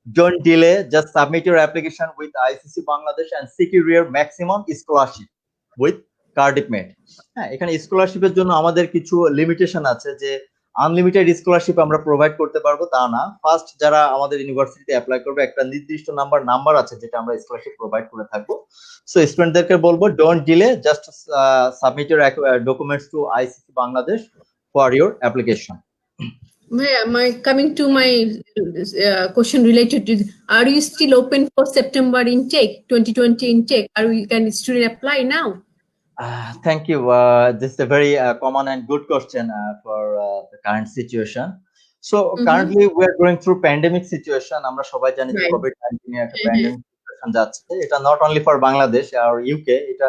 don't delay, just submit your application with ICC Bangladesh and secure your maximum scholarship with Cardiff Met. হ্যাঁ, এখানে স্কলারশিপের জন্য আমাদের কিছু limitation আছে, যে unlimited scholarship আমরা provide করতে পারবো তা না। ফার্স্ট যারা আমাদের ইউনিভার্সিটিতে অ্যাপ্লাই করবে একটা নির্দিষ্ট নাম্বার আছে যেটা আমরা স্কলারশিপ প্রোভাইড করে থাকবো। সো স্টুডেন্টদেরকে বলবো don't delay, just submit your documents to ICC Bangladesh for your application. Coming to my question related to, are you still open for September intake, 2020 intake? Can student apply now? Thank you. This is a very common and good question for the current situation. So currently we are going through pandemic situation. আমরা সবাই জানি যে Right. COVID-19 একটা pandemic situation যাচ্ছে। এটা not only for Bangladesh or UK, এটা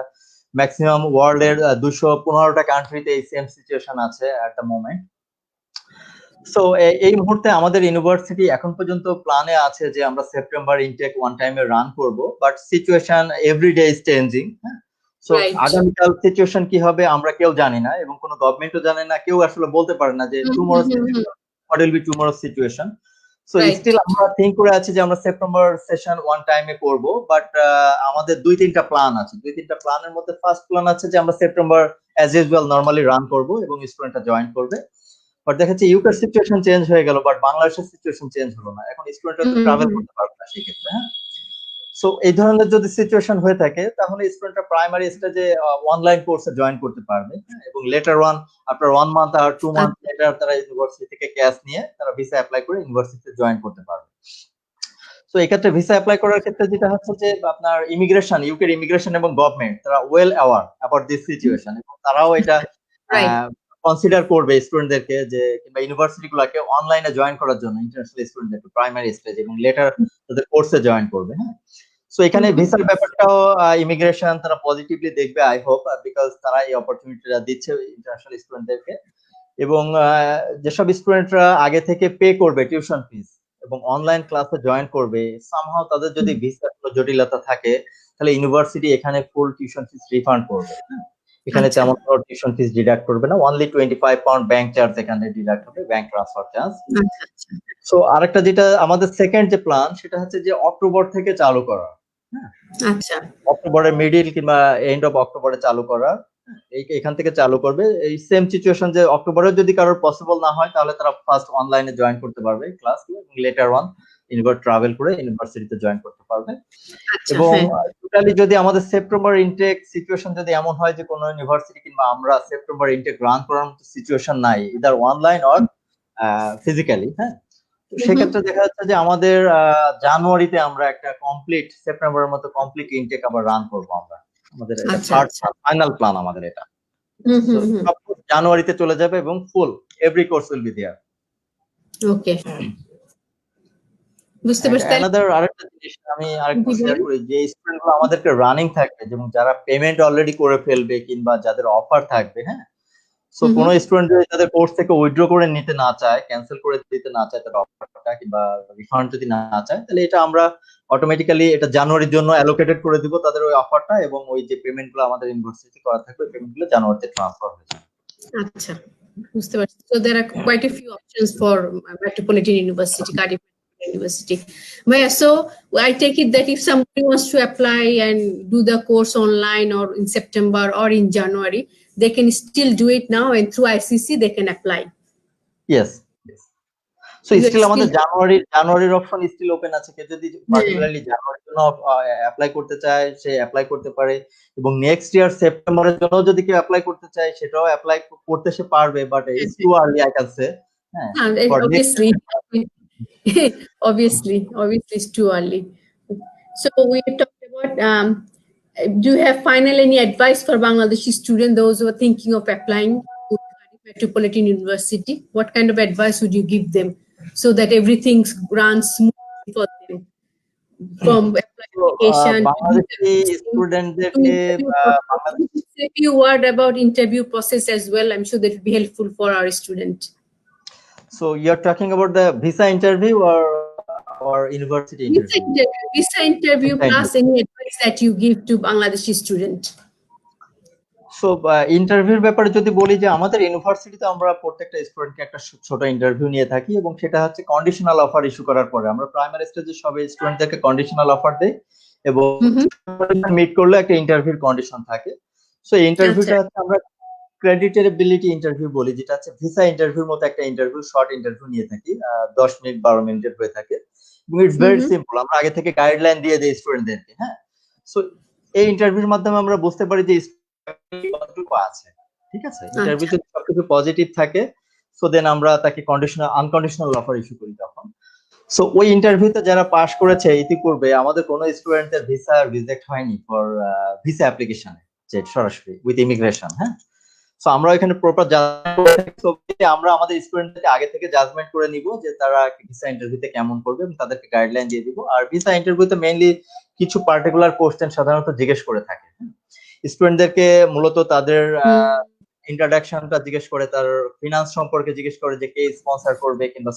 maximum world এর 215টা কান্ট্রিতে এই সেম সিচুয়েশন আছে at the moment. সো এই মুহূর্তে আমাদের ইউনিভার্সিটি এখন পর্যন্ত প্ল্যানে আছে যে আমরা সেপ্টেম্বর ইনটেক ওয়ান টাইমে রান করব, but situation everyday is changing. So আগামীকাল সিচুয়েশন কি হবে আমরা কেউ জানি না, এবং কোনো গভর্নমেন্টও জানে না, কেউ আসলে বলতে পারে না যে tomorrow what will be tomorrow situation. So still আমরা থিঙ্ক করে আছি যে আমরা সেপ্টেম্বর সেশন ওয়ান টাইমে করব, বাট আমাদের দুই তিনটা প্ল্যান আছে। দুই তিনটা প্ল্যানের মধ্যে ফার্স্ট প্ল্যান আছে যে আমরা September as usual normally run করব এবং স্টুডেন্টরা জয়েন করবে। বাট দেখা যাচ্ছে ইউকের সিচুয়েশন চেঞ্জ হয়ে গেল, বাট বাংলাদেশের সিচুয়েশন চেঞ্জ হলো না। এখন স্টুডেন্টরা তো ট্রাভেল করতে পারবে না সেই ক্ষেত্রে। হ্যাঁ, সো এই ধরনের যদি সিচুয়েশন হয়ে থাকে তাহলে স্টুডেন্টরা প্রাইমারি স্টেজে অনলাইন কোর্সে জয়েন করতে পারবে, এবং লেটার ওয়ান আফটার 1 মান্থ আর 2 মান্থ লেটার তারা ইউনিভার্সিটি থেকে ক্যাশ নিয়ে তারা ভিসা অ্যাপ্লাই করে ইউনিভার্সিটিতে জয়েন করতে পারবে। সো এই ক্ষেত্রে ভিসা অ্যাপ্লাই করার ক্ষেত্রে যেটা হচ্ছে যে আপনার ইমিগ্রেশন, ইউকের ইমিগ্রেশন এবং গভর্নমেন্ট তারা well aware about this situation, এবং তারাও এটা কনসিডার করবে স্টুডেন্টদেরকে যে কিংবা ইউনিভার্সিটি গুলাকে অনলাইনে জয়েন করার জন্য ইন্টারন্যাশনাল স্টুডেন্টদেরকে প্রাইমারি স্টেজ এবং লেটার তাদের কোর্সে জয়েন করবে। হ্যাঁ, সো এখানে ভিসার ব্যাপারটাও ইমিগ্রেশন তারা পজিটিভলি দেখবে আই হোপ, বিকজ তারা এই অপরচুনিটিটা দিচ্ছে ইন্টারন্যাশনাল স্টুডেন্টদেরকে। এবং যেসব স্টুডেন্টরা আগে থেকে পে করবে টিউশন ফিস এবং অনলাইন ক্লাসে জয়েন করবে, সামহাও তাদের যদি ভিসার কোনো জটিলতা থাকে তাহলে ইউনিভার্সিটি এখানে ফুল টিউশন ফিস রিফান্ড করবে। এখানে তেমন কোনো টিউশন ফিস ডিডাক্ট করবে না, অনলি 25 পাউন্ড ব্যাংক চার্জ এখানে ডিডাক্ট হবে, ব্যাংক ট্রান্সফার চার্জ। সো আরেকটা যেটা আমাদের সেকেন্ড যে প্ল্যান সেটা হচ্ছে যে অক্টোবর থেকে চালু করা। আচ্ছা, অক্টোবরের মিডিল কিংবা এন্ড অফ অক্টোবরে চালু করা। এখান থেকে চালু করবে। এই সেম সিচুয়েশন যে অক্টোবরে যদি কারোর পসিবল না হয় তাহলে তারা ফার্স্ট অনলাইনে জয়েন করতে পারবে ক্লাস, এবং লেটার ওয়ান ট্রাভেল করে ইউনিভার্সিটিতে জয়েন করতে পারবে। এবং টোটালি যদি আমাদের সেপ্টেম্বর ইনটেক সিচুয়েশন যদি এমন হয় যে কোনো ইউনিভার্সিটি কিংবা আমরা সেপ্টেম্বর ইনটেক রান করার মতো সিচুয়েশন নাই, ইদার অনলাইন অর ফিজিক্যালি, হ্যাঁ, সেক্ষেত্রে দেখা যাচ্ছে যে আমাদের জানুয়ারিতে আমরা একটা কমপ্লিট সেপ্টেম্বরের মতো কমপ্লিট ইনটেক আবার রান করব আমরা। আমাদের ফাইনাল প্ল্যান আমাদের এটা। জানুয়ারিতে চলে যাবে এবং full every course will be there. Okay, বুঝতে পারছি। আরেকটা জিনিস আমি আরেকটু শেয়ার করি, যে স্টুডেন্টগুলো আমাদেরকে রানিং থাকবে এবং যারা পেমেন্ট অলরেডি করে ফেলবে কিংবা যাদের অফার থাকবে, হ্যাঁ, সো কোন স্টুডেন্ট যদি তাদের কোর্স থেকে উইথড্র করে নিতে না চায়, ক্যান্সেল করে দিতে না চায় তাদের অফারটা কিংবা রিফান্ড যদি না চায়, তাহলে এটা আমরা অটোমেটিক্যালি এটা জানুয়ারির জন্য অ্যালোকেটেড করে দিব তাদের ওই অফারটা, এবং ওই যে পেমেন্টগুলো আমাদের ইউনিভার্সিটি করা থাকবে পেমেন্টগুলো জানুয়ারিতে ট্রান্সফার হয়ে যাবে। আচ্ছা, বুঝতে পারছি। So there are quite a few options for Metropolitan University, Cardiff Metropolitan University. So I take it that if somebody wants to apply and do the course online or in September or in January, they can still do it now, and through ICC they can apply. Yes. So still আমাদের জানুয়ারির option still open আছে। কেউ যদি particularly জানুয়ারির জন্য apply করতে চায় সে apply করতে পারে, এবং নেক্সট ইয়ার সেপ্টেম্বরের জন্য যদি কেউ অ্যাপ্লাই করতে চায় সেটাও অ্যাপ্লাই করতে সে পারবে, but it's too early I can say. Obviously it's too early. So we talked about do you have final any advice for Bangladeshi students, those who are thinking of applying to Cardiff Metropolitan University? What kind of advice would you give them so that everything runs smoothly for them from application? Bangladeshi studentদেরকে say a few word about interview process as well. I'm sure that would be helpful for our student. So you're talking about the visa interview or university interview? Visa interview plus any advice that you give to Bangladeshi student. So ইন্টারভিউর ব্যাপারে যদি বলি যে আমাদের ইউনিভার্সিটিতে আমরা প্রত্যেকটা স্টুডেন্টকে একটা ছোট ইন্টারভিউ নিয়ে থাকি, এবং সেটা হচ্ছে কন্ডিশনাল অফার ইস্যু করার পরে আমরা প্রাইমারি স্টেজে সব স্টুডেন্টদেরকে কন্ডিশনাল অফার দেই, এবং মিট করলে একটা ইন্টারভিউর কন্ডিশন থাকে। সো এই ইন্টারভিউটা হচ্ছে আমরা ক্রেডিটেবিলিটি ইন্টারভিউ বলি, যেটা হচ্ছে ভিসা ইন্টারভিউর মতো একটা ইন্টারভিউ, শর্ট ইন্টারভিউ নিয়ে থাকি, 10 মিনিট 12 মিনিটের হয়ে থাকে, এবং ইটস ভেরি সিম্পল। আমরা আগে থেকে গাইডলাইন দিয়ে দেই স্টুডেন্টদেরকে। হ্যাঁ, সো এই ইন্টারভিউর মাধ্যমে আমরা বুঝতে পারি যে কতটুকু আছে। ঠিক আছে, ইন্টারভিউ যদি সবকিছু পজিটিভ থাকে সো দেন আমরা তাকে আনকন্ডিশনাল অফার ইস্যু করি তখন। সো ওই ইন্টারভিউতে যারা পাশ করেছে ইতিপূর্বে, আমাদের কোনো স্টুডেন্টের ভিসা রিজেক্ট হয়নি ফর ভিসা অ্যাপ্লিকেশনে, যে সরাসরি উইথ ইমিগ্রেশন। হ্যাঁ, সো আমরা এখানে প্রপার আমরা আমাদের স্টুডেন্টদেরকে আগে থেকে জাজমেন্ট করে নিব যে তারা ভিসা ইন্টারভিউতে কেমন করবে, এবং তাদেরকে গাইডলাইন দিয়ে দিব। আর ভিসা ইন্টারভিউতে মেইনলি কিছু পার্টিকুলার কোশ্চেন সাধারণত জিজ্ঞেস করে থাকে স্টুডেন্টদেরকে। মূলত তাদের ইন্ট্রোডাকশনটা জিজ্ঞেস করে, তার ফিনান্স সম্পর্কে জিজ্ঞেস করে যে কে স্পন্সর করবে, কিংবা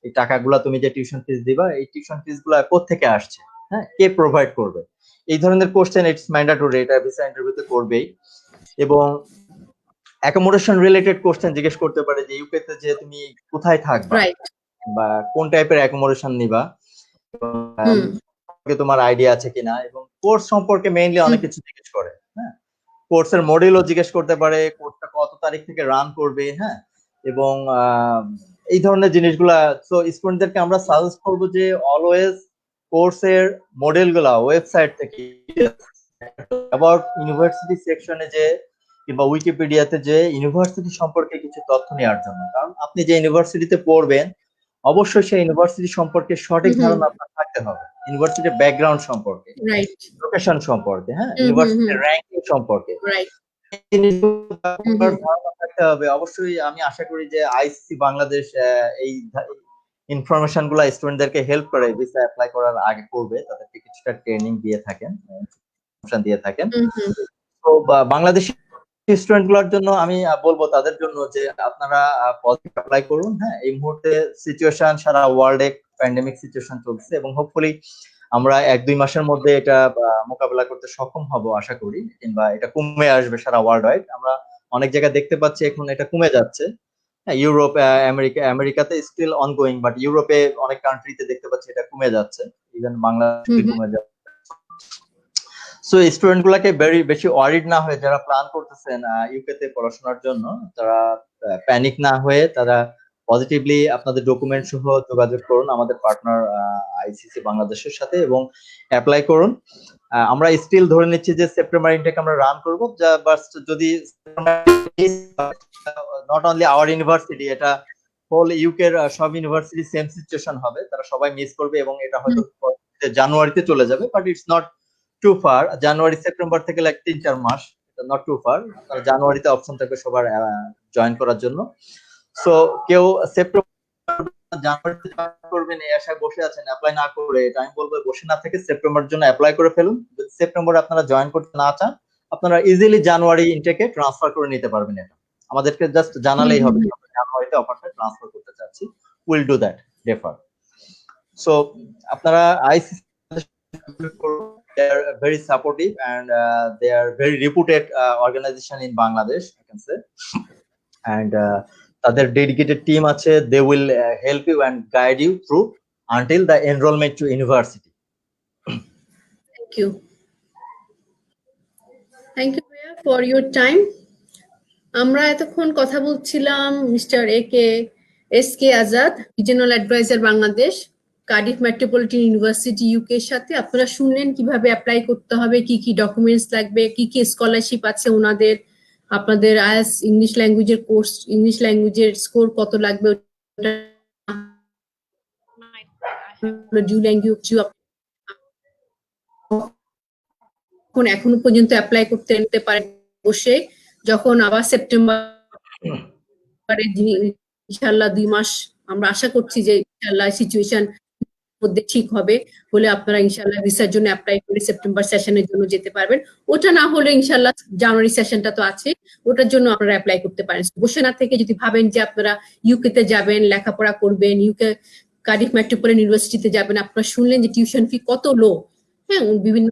এই টাকাগুলো তুমি যে টিউশন ফিস দিবা, এই টিউশন ফিস গুলা কোত্থেকে আসছে, হ্যাঁ, কে প্রোভাইড করবে। এই ধরনের কোশ্চেন ইটস ম্যান্ডেটরি, এটা ভিসা ইন্টারভিউতে করবেই। এবং অ্যাকোমোডেশন রিলেটেড কোশ্চেন জিজ্ঞেস করতে পারে যে ইউকে তে যে তুমি কোথায় থাকবা, বা কোন টাইপের অ্যাকোমোডেশন নিবা, তোমার আইডিয়া আছে কিনা, এবং কোর্স সম্পর্কে মেইনলি অনেক কিছু জিজ্ঞেস করে। হ্যাঁ, কোর্সের মডেলও জিজ্ঞেস করতে পারে, কোর্সটা কত তারিখ থেকে রান করবে। হ্যাঁ, এবং এই ধরনের জিনিসগুলা। সো স্টুডেন্টদেরকে আমরা সাজেস্ট করবো যে অলওয়েজ কোর্সের মডেলগুলা ওয়েবসাইট থেকে, অ্যাবাউট ইউনিভার্সিটি সেকশনে যে কিংবা উইকিপিডিয়াতে যে ইউনিভার্সিটি সম্পর্কে কিছু তথ্য নেওয়ার জন্য। কারণ আপনি যে ইউনিভার্সিটিতে পড়বেন, অবশ্যই সেই ইউনিভার্সিটি সম্পর্কে সঠিক ধারণা আপনার থাকতে হবে, ইউনিভার্সিটির ব্যাকগ্রাউন্ড সম্পর্কে, লোকেশন সম্পর্কে, হ্যাঁ, ইউনিভার্সিটির র্যাঙ্কিং সম্পর্কে ধারণা থাকতে হবে। অবশ্যই আমি আশা করি যে আইসিসি বাংলাদেশ এই ইনফরমেশন গুলা স্টুডেন্টদেরকে হেল্প করে ভিসা অ্যাপ্লাই করার আগে করবে, তাদেরকে কিছুটা ট্রেনিং দিয়ে থাকেন, তো বাংলাদেশি স্টুডেন্ট গুলোর জন্য আমি বলবো তাদের জন্য যে আপনারা পজিটিভ অ্যাপ্লাই করুন। হ্যাঁ, এই মুহূর্তে সিচুয়েশন সারা ওয়ার্ল্ডে প্যান্ডেমিক সিচুয়েশন চলছে, এবং হোপফুলি আমরা 1-2 মাসের মধ্যে এটা মোকাবেলা করতে সক্ষম হব আশা করি, কিংবা এটা কমে আসবে সারা ওয়ার্ল্ড ওয়াইড। আমরা অনেক জায়গায় দেখতে পাচ্ছি এখন এটা কমে যাচ্ছে। হ্যাঁ, ইউরোপ, আমেরিকাতে স্টিল অনগোয়িং, বাট ইউরোপে অনেক কান্ট্রিতে দেখতে পাচ্ছি এটা কমে যাচ্ছে, ইভেন বাংলাদেশে কমে যাচ্ছে। সো স্টুডেন্ট গুলাকে বেশি ওয়ারিড না হয়ে, যারা প্ল্যান করতেছেন ইউকে তে পড়াশোনার জন্য, তারা প্যানিক না হয়ে তারা পজিটিভলি আপনাদের ডকুমেন্ট সহ যোগাযোগ করুন আমাদের পার্টনার আইসিসি বাংলাদেশের সাথে, এবং অ্যাপ্লাই করুন। আমরা স্টিল ধরে নিচ্ছি যে সেপ্টেম্বর ইনটেক আমরা রান করব। যদি নট অনলি আওয়ার ইউনিভার্সিটি, এটা হোল ইউকের সব ইউনিভার্সিটি সেম সিচুয়েশন হবে, তারা সবাই মিস করবে, এবং এটা হয়তো জানুয়ারিতে চলে যাবে, but it's not too far. January September থেকে 3-4 মাস, নট টু ফার। জানুয়ারিতে অপশন থাকবে সবার জয়েন করার জন্য। সো কেউ সেপ্টেম্বর জানুয়ারিতে জয়েন করবেন এই আশায় বসে আছেন অ্যাপ্লাই না করে, এটা আমি বলবো বসে না থেকে সেপ্টেম্বরের জন্য অ্যাপ্লাই করে ফেলুন। যদি সেপ্টেম্বরে আপনারা জয়েন করতে না চান, আপনারা ইজিলি জানুয়ারি ইনটেকে ট্রান্সফার করে নিতে পারবেন। এটা আমাদেরকে জাস্ট জানালেই হবে, জানুয়ারিতে অফারটা ট্রান্সফার করতে চাচ্ছি, will do that defer. So আপনারা ICC they are very supportive, and they are very reputed organization in Bangladesh, I can say, and তাদের dedicated team আছে, they will help you and guide you through until the enrollment to university. Thank you for your time. আমরা এতক্ষণ কথা বলছিলাম mister SK Azad, regional adviser Bangladesh, Cardiff Metropolitan University UK এর সাথে। আপনারা শুনলেন কিভাবে অ্যাপ্লাই করতে হবে, কি কি ডকুমেন্টস লাগবে, কি কি স্কলারশিপ আছে ওনাদের, আপনাদের আইএলটিএস ইংলিশ ল্যাঙ্গুয়েজের কোর্স, ইংলিশ ল্যাঙ্গুয়েজের স্কোর কত লাগবে, এখনো পর্যন্ত অ্যাপ্লাই করতে নিতে পারেন বসে। যখন আবার সেপ্টেম্বরে ইনশাআল্লাহ 2 মাস আমরা আশা করছি যে ইনশাআল্লাহ সিচুয়েশন মধ্যে ঠিক হবে, বলে আপনারা ইনশাআল্লাহ ভিসার জন্য অ্যাপ্লাই করে সেপ্টেম্বর সেশনের জন্য যেতে পারবেন। ওটা না হলে ইনশাআল্লাহ জানুয়ারি সেশনটা তো আছে, ওটার জন্য আপনারা অ্যাপ্লাই করতে পারেন। বসে না থেকে যদি ভাবেন যে আপনারা ইউকে তে যাবেন, লেখাপড়া করবেন, ইউকে কার্ডিফ মেট্রোপলিটন ইউনিভার্সিটিতে যাবেন, আপনারা শুনলেন যে টিউশন ফি কত লো। হ্যাঁ, বিভিন্ন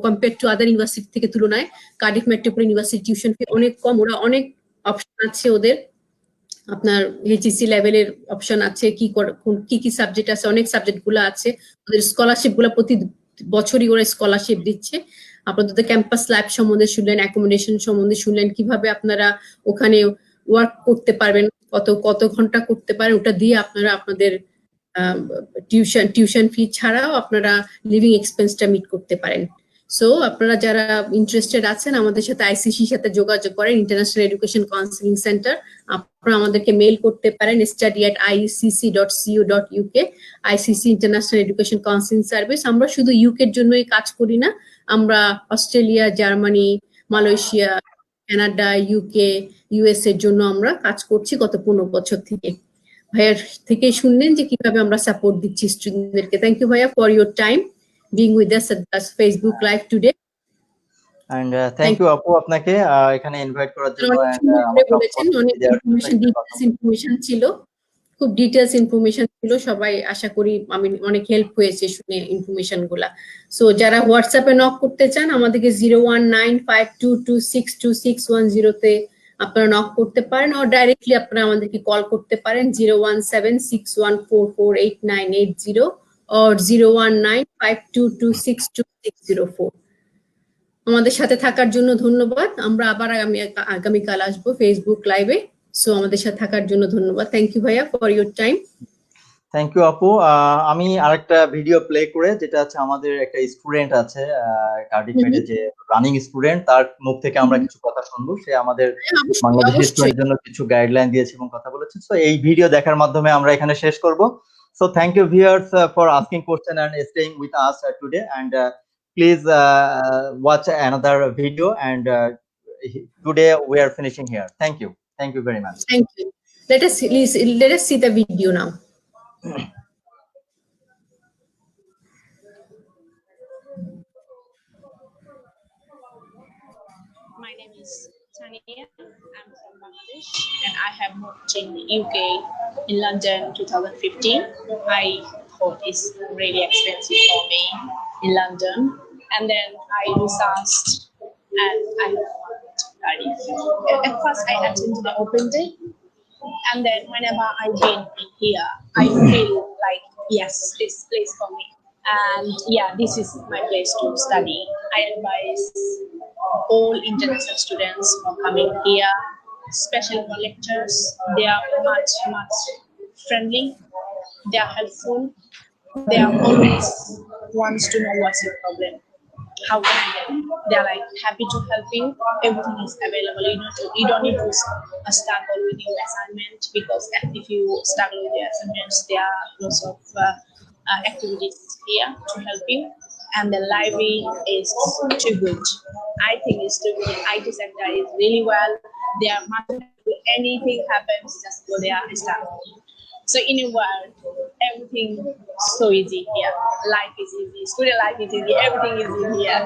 কম্পেয়ার টু আদার ইউনিভার্সিটি থেকে তুলনায় Cardiff Metropolitan university tuition fee অনেক কম। ওরা অনেক অপশন আছে ওদের, আপনার এইচএসসি লেভেলের অপশন আছে, কি কি সাবজেক্ট আছে, অনেক সাবজেক্ট গুলো আছে। ওদের স্কলারশিপ গুলো প্রতি বছরই ওরা স্কলারশিপ দিচ্ছে। আপনাদের ক্যাম্পাস লাইফ সম্বন্ধে শুনলেন, অ্যাকোমোডেশন সম্বন্ধে শুনলেন, কিভাবে আপনারা ওখানে ওয়ার্ক করতে পারবেন, কত ঘন্টা করতে পারেন, ওটা দিয়ে আপনারা আপনাদের টিউশন ফি ছাড়াও আপনারা লিভিং এক্সপেন্সটা মিট করতে পারেন। সো আপনারা যারা ইন্টারেস্টেড আছেন আমাদের সাথে আইসিসির সাথে যোগাযোগ করেন, ইন্টারন্যাশনাল এডুকেশন কাউন্সিলিং সেন্টার। আপনারা আমাদেরকে মেইল করতে পারেন study@iecc.co.uk, ICC international education counselling service. আমরা শুধু ইউকের জন্যই কাজ করি না, আমরা Australia, Germany, Malaysia, Canada, UK, US এর জন্য আমরা কাজ করছি গত 15 বছর থেকে। ভাইয়ার থেকে শুনলেন যে কিভাবে আমরা সাপোর্ট দিচ্ছি স্টুডেন্টদেরকে। থ্যাংক ইউ ভাইয়া for your time being with us at this Facebook live today. And thank you আপু আপনাকে এখানে ইনভাইট করার জন্য। অনেক বলেছেন, অনেক ইনফরমেশন ছিল, খুব ডিটেইলস ইনফরমেশন ছিল। সবাই আশা করি আমি অনেক হেল্প হয়েছে শুনে ইনফরমেশন গুলা। সো যারা হোয়াটসঅ্যাপে নক করতে চান আমাদেরকে 01952262610 তে আপনারা নক করতে পারেন, আর ডাইরেক্টলি আপনারা আমাদেরকে কল করতে পারেন 01761448980 or 01952262604। আমাদের সাথে থাকার জন্য ধন্যবাদ। আমরা আবার আগামীকাল আসবো ফেসবুক লাইভে। সো আমাদের সাথে থাকার জন্য ধন্যবাদ। থ্যাংক ইউ ভাইয়া for your time. Thank you আপু। আমি আরেকটা ভিডিও প্লে করে, যেটা আছে আমাদের একটা স্টুডেন্ট আছে কার্ডিফ মেটে, যে রানিং স্টুডেন্ট, তার মুখ থেকে আমরা কিছু কথা শুনবো। সে আমাদের বাংলাদেশি স্টুডেন্টের জন্য কিছু গাইডলাইন দিয়েছে এবং কথা বলেছে। সো এই ভিডিও দেখার মাধ্যমে আমরা এখানে শেষ করব। So thank you viewers for asking question and staying with us today, and please watch another video, and today we are finishing here. Thank you very much. Thank you. Let us see the video now. My name is Tania. I'm from Bangladesh and I have moved in UK in London 2015. I thought it's really expensive for me in London, and then I researched and I found Cardiff. At first I attended the open day, and then whenever I've been here I feel like yes, this place for me, and yeah, this is my place to study. I advise all international students for coming here, especially for lectures. They are much friendly, they are helpful, they are always wants to know what's your problem, how can I help. They are like happy to help you. Everything is available. You don't need to struggle with your assignment, because if you struggle with your assignments, there are lots of activities here to help you. And the library is too good. I think it's too good. IT sector is really well. They are much. Anything happens, just go there and start. So in a word, everything so easy here. Life is easy. Student life is easy. Everything is easy here.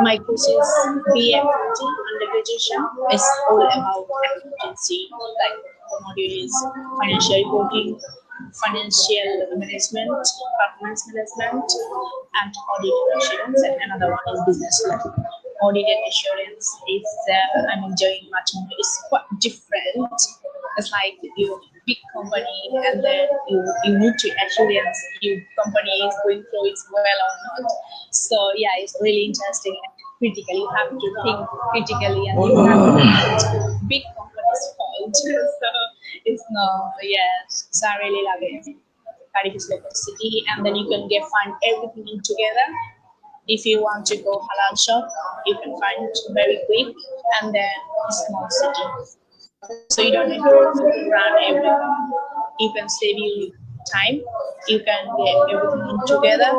My course is BA undergraduation. It's all about accountancy. Like the module is financial reporting, financial management, performance management, and audit assurance, and another one is business law. Audit and assurance is I'm enjoying much more. It's quite different. It's like you big company, and then you need to assurance your company is going through it well or not. So yeah, it's really interesting. Critically, you have to think critically, and you have to big companies fault. So it's not, yes. So I really love it. Cardiff is local city, and then you can find everything in together. If you want to go halal shop, you can find it very quick, and then small city. So you don't need to run everything. You can save you time. You can get everything in together.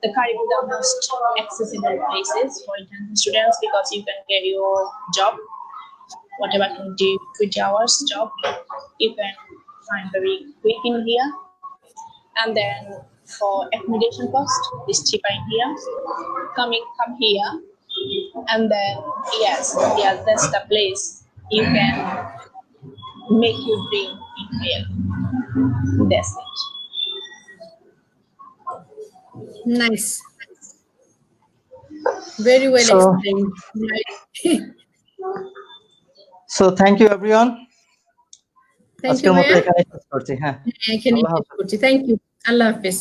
The Cardiff is the most accessible places for international students, because you can get your job, whatever 20 hours job, you can find very quick in here. And then for accommodation cost, it's cheaper in here. Come here, and then yes, yeah, that's the place you can make your dream in real. That's it. Nice. Very well explained. So thank you everyone. Thank you ভাইয়া। এখানে শেষ করছি। হ্যাঁ, এখানে শেষ করছি। Thank you. আল্লাহ হাফেজ।